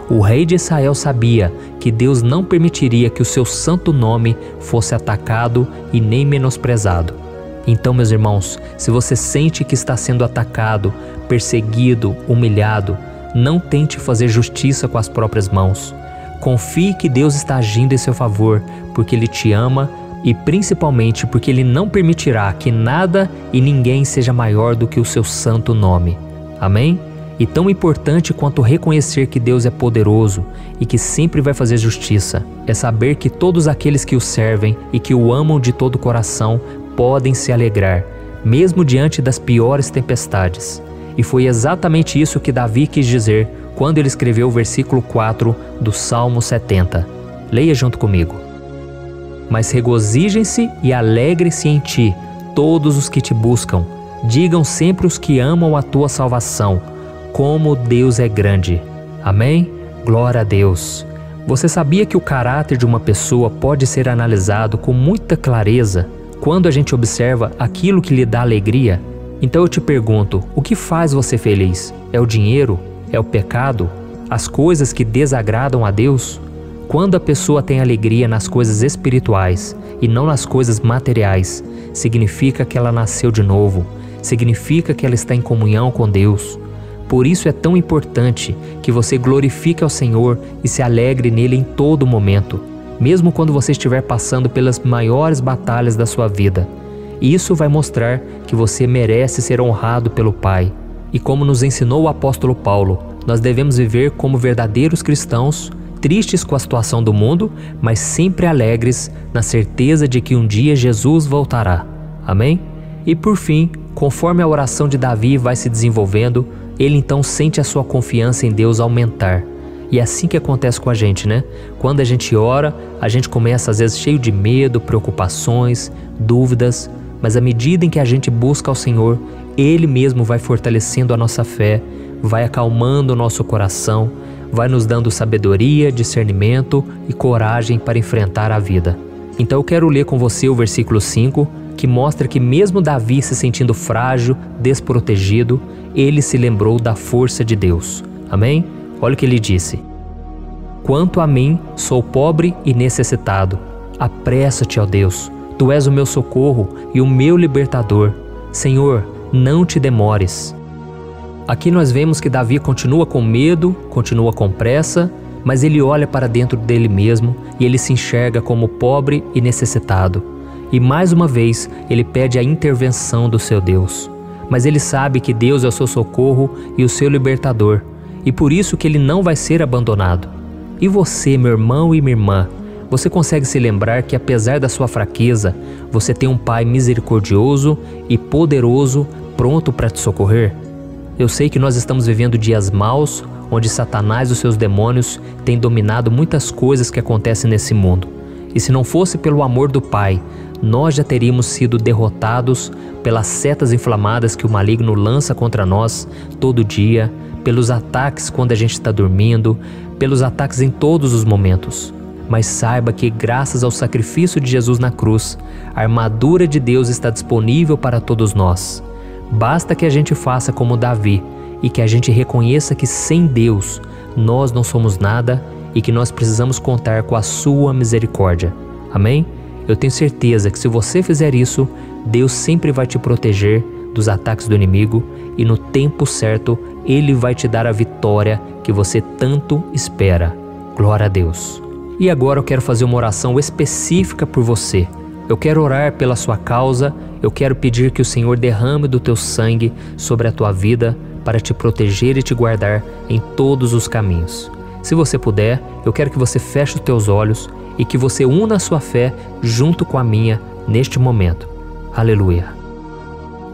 O rei de Israel sabia que Deus não permitiria que o seu santo nome fosse atacado e nem menosprezado. Então, meus irmãos, se você sente que está sendo atacado, perseguido, humilhado, não tente fazer justiça com as próprias mãos. Confie que Deus está agindo em seu favor, porque Ele te ama e principalmente porque Ele não permitirá que nada e ninguém seja maior do que o seu santo nome. Amém? E tão importante quanto reconhecer que Deus é poderoso e que sempre vai fazer justiça, é saber que todos aqueles que o servem e que o amam de todo o coração podem se alegrar, mesmo diante das piores tempestades. E foi exatamente isso que Davi quis dizer quando ele escreveu o versículo 4 do Salmo 70. Leia junto comigo. Mas regozijem-se e alegrem-se em ti, todos os que te buscam. Digam sempre os que amam a tua salvação, como Deus é grande. Amém? Glória a Deus. Você sabia que o caráter de uma pessoa pode ser analisado com muita clareza quando a gente observa aquilo que lhe dá alegria? Então eu te pergunto, o que faz você feliz? É o dinheiro? É o pecado? As coisas que desagradam a Deus? Quando a pessoa tem alegria nas coisas espirituais e não nas coisas materiais, significa que ela nasceu de novo, significa que ela está em comunhão com Deus. Por isso é tão importante que você glorifique ao Senhor e se alegre nele em todo momento, mesmo quando você estiver passando pelas maiores batalhas da sua vida. Isso vai mostrar que você merece ser honrado pelo Pai. E como nos ensinou o apóstolo Paulo, nós devemos viver como verdadeiros cristãos, tristes com a situação do mundo, mas sempre alegres na certeza de que um dia Jesus voltará. Amém? E por fim, conforme a oração de Davi vai se desenvolvendo, ele então sente a sua confiança em Deus aumentar. E é assim que acontece com a gente, né? Quando a gente ora, a gente começa às vezes cheio de medo, preocupações, dúvidas, mas à medida em que a gente busca ao Senhor, Ele mesmo vai fortalecendo a nossa fé, vai acalmando o nosso coração, vai nos dando sabedoria, discernimento e coragem para enfrentar a vida. Então eu quero ler com você o versículo 5, que mostra que mesmo Davi se sentindo frágil, desprotegido, ele se lembrou da força de Deus. Amém? Olha o que ele disse. Quanto a mim, sou pobre e necessitado. Apressa-te, ó Deus, Tu és o meu socorro e o meu libertador. Senhor, não te demores. Aqui nós vemos que Davi continua com medo, continua com pressa, mas ele olha para dentro dele mesmo e ele se enxerga como pobre e necessitado. E mais uma vez ele pede a intervenção do seu Deus. Mas ele sabe que Deus é o seu socorro e o seu libertador, e por isso que ele não vai ser abandonado. E você, meu irmão e minha irmã, você consegue se lembrar que apesar da sua fraqueza, você tem um Pai misericordioso e poderoso pronto para te socorrer? Eu sei que nós estamos vivendo dias maus, onde Satanás e os seus demônios têm dominado muitas coisas que acontecem nesse mundo. E se não fosse pelo amor do Pai, nós já teríamos sido derrotados pelas setas inflamadas que o maligno lança contra nós todo dia, pelos ataques quando a gente está dormindo, pelos ataques em todos os momentos. Mas saiba que graças ao sacrifício de Jesus na cruz, a armadura de Deus está disponível para todos nós. Basta que a gente faça como Davi e que a gente reconheça que sem Deus nós não somos nada e que nós precisamos contar com a sua misericórdia. Amém? Eu tenho certeza que se você fizer isso, Deus sempre vai te proteger dos ataques do inimigo e no tempo certo Ele vai te dar a vitória que você tanto espera. Glória a Deus. E agora eu quero fazer uma oração específica por você. Eu quero orar pela sua causa, eu quero pedir que o Senhor derrame do teu sangue sobre a tua vida para te proteger e te guardar em todos os caminhos. Se você puder, eu quero que você feche os teus olhos e que você una a sua fé junto com a minha neste momento. Aleluia.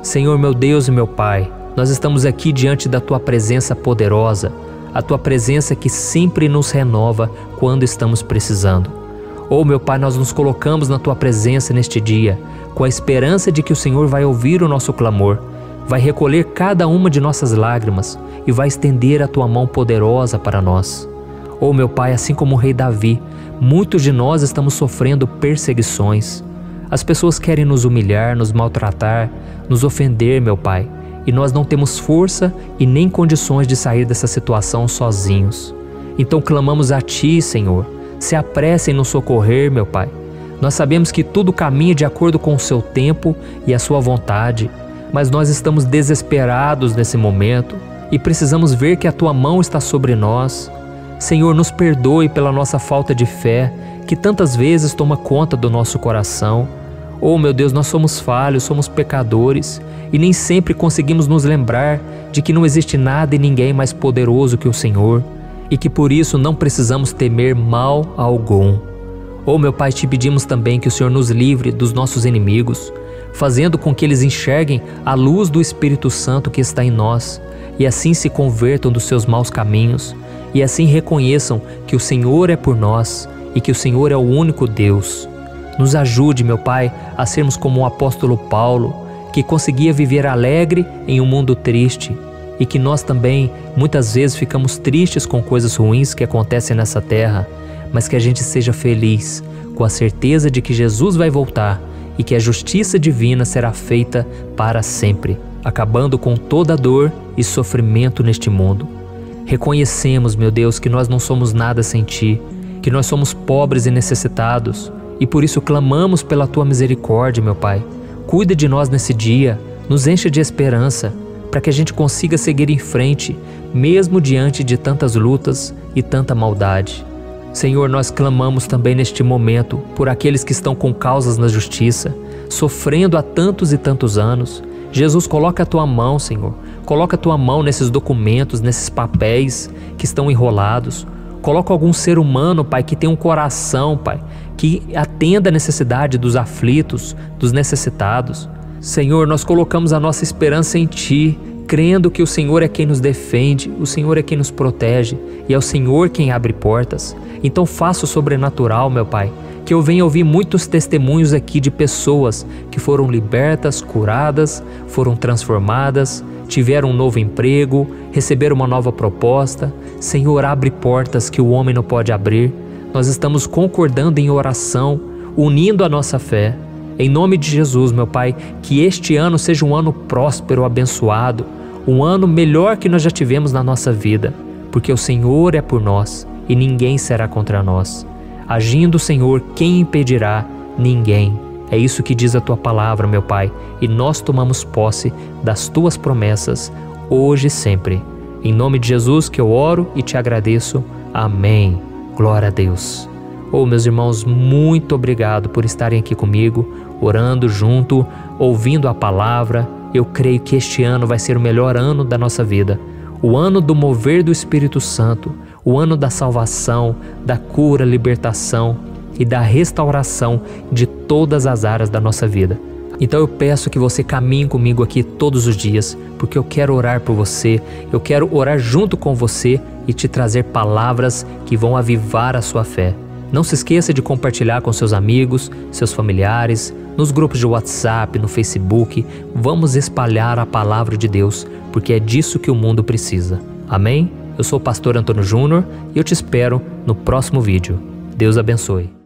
Senhor, meu Deus e meu Pai, nós estamos aqui diante da Tua presença poderosa, a Tua presença que sempre nos renova quando estamos precisando. Oh, meu Pai, nós nos colocamos na Tua presença neste dia, com a esperança de que o Senhor vai ouvir o nosso clamor, vai recolher cada uma de nossas lágrimas e vai estender a Tua mão poderosa para nós. Oh, meu Pai, assim como o rei Davi, muitos de nós estamos sofrendo perseguições. As pessoas querem nos humilhar, nos maltratar, nos ofender, meu Pai, e nós não temos força e nem condições de sair dessa situação sozinhos. Então clamamos a Ti, Senhor, se apresse em nos socorrer, meu Pai. Nós sabemos que tudo caminha de acordo com o Seu tempo e a Sua vontade, mas nós estamos desesperados nesse momento e precisamos ver que a Tua mão está sobre nós. Senhor, nos perdoe pela nossa falta de fé, que tantas vezes toma conta do nosso coração. Oh, meu Deus, nós somos falhos, somos pecadores e nem sempre conseguimos nos lembrar de que não existe nada e ninguém mais poderoso que o Senhor e que por isso não precisamos temer mal algum. Oh, meu Pai, te pedimos também que o Senhor nos livre dos nossos inimigos, fazendo com que eles enxerguem a luz do Espírito Santo que está em nós e assim se convertam dos seus maus caminhos e assim reconheçam que o Senhor é por nós e que o Senhor é o único Deus. Nos ajude, meu Pai, a sermos como o apóstolo Paulo, que conseguia viver alegre em um mundo triste e que nós também muitas vezes ficamos tristes com coisas ruins que acontecem nessa terra, mas que a gente seja feliz com a certeza de que Jesus vai voltar e que a justiça divina será feita para sempre, acabando com toda dor e sofrimento neste mundo. Reconhecemos, meu Deus, que nós não somos nada sem Ti, que nós somos pobres e necessitados, e por isso clamamos pela Tua misericórdia, meu Pai. Cuida de nós nesse dia, nos enche de esperança, para que a gente consiga seguir em frente, mesmo diante de tantas lutas e tanta maldade. Senhor, nós clamamos também neste momento por aqueles que estão com causas na justiça, sofrendo há tantos e tantos anos. Jesus, coloca a Tua mão, Senhor. Coloca a Tua mão nesses documentos, nesses papéis que estão enrolados. Coloca algum ser humano, Pai, que tem um coração, Pai, que atenda a necessidade dos aflitos, dos necessitados. Senhor, nós colocamos a nossa esperança em Ti, crendo que o Senhor é quem nos defende, o Senhor é quem nos protege e é o Senhor quem abre portas. Então faça o sobrenatural, meu Pai, que eu venha ouvir muitos testemunhos aqui de pessoas que foram libertas, curadas, foram transformadas, tiveram um novo emprego, receberam uma nova proposta. Senhor, abre portas que o homem não pode abrir. Nós estamos concordando em oração, unindo a nossa fé. Em nome de Jesus, meu Pai, que este ano seja um ano próspero, abençoado, um ano melhor que nós já tivemos na nossa vida, porque o Senhor é por nós e ninguém será contra nós. Agindo o Senhor, quem impedirá? Ninguém. É isso que diz a Tua palavra, meu Pai, e nós tomamos posse das Tuas promessas, hoje e sempre. Em nome de Jesus que eu oro e te agradeço. Amém. Glória a Deus. Meus irmãos, muito obrigado por estarem aqui comigo, orando junto, ouvindo a palavra. Eu creio que este ano vai ser o melhor ano da nossa vida. O ano do mover do Espírito Santo, o ano da salvação, da cura, libertação e da restauração de todas as áreas da nossa vida. Então eu peço que você caminhe comigo aqui todos os dias, porque eu quero orar por você, eu quero orar junto com você e te trazer palavras que vão avivar a sua fé. Não se esqueça de compartilhar com seus amigos, seus familiares, nos grupos de WhatsApp, no Facebook. Vamos espalhar a palavra de Deus, porque é disso que o mundo precisa. Amém? Eu sou o pastor Antônio Júnior e eu te espero no próximo vídeo. Deus abençoe.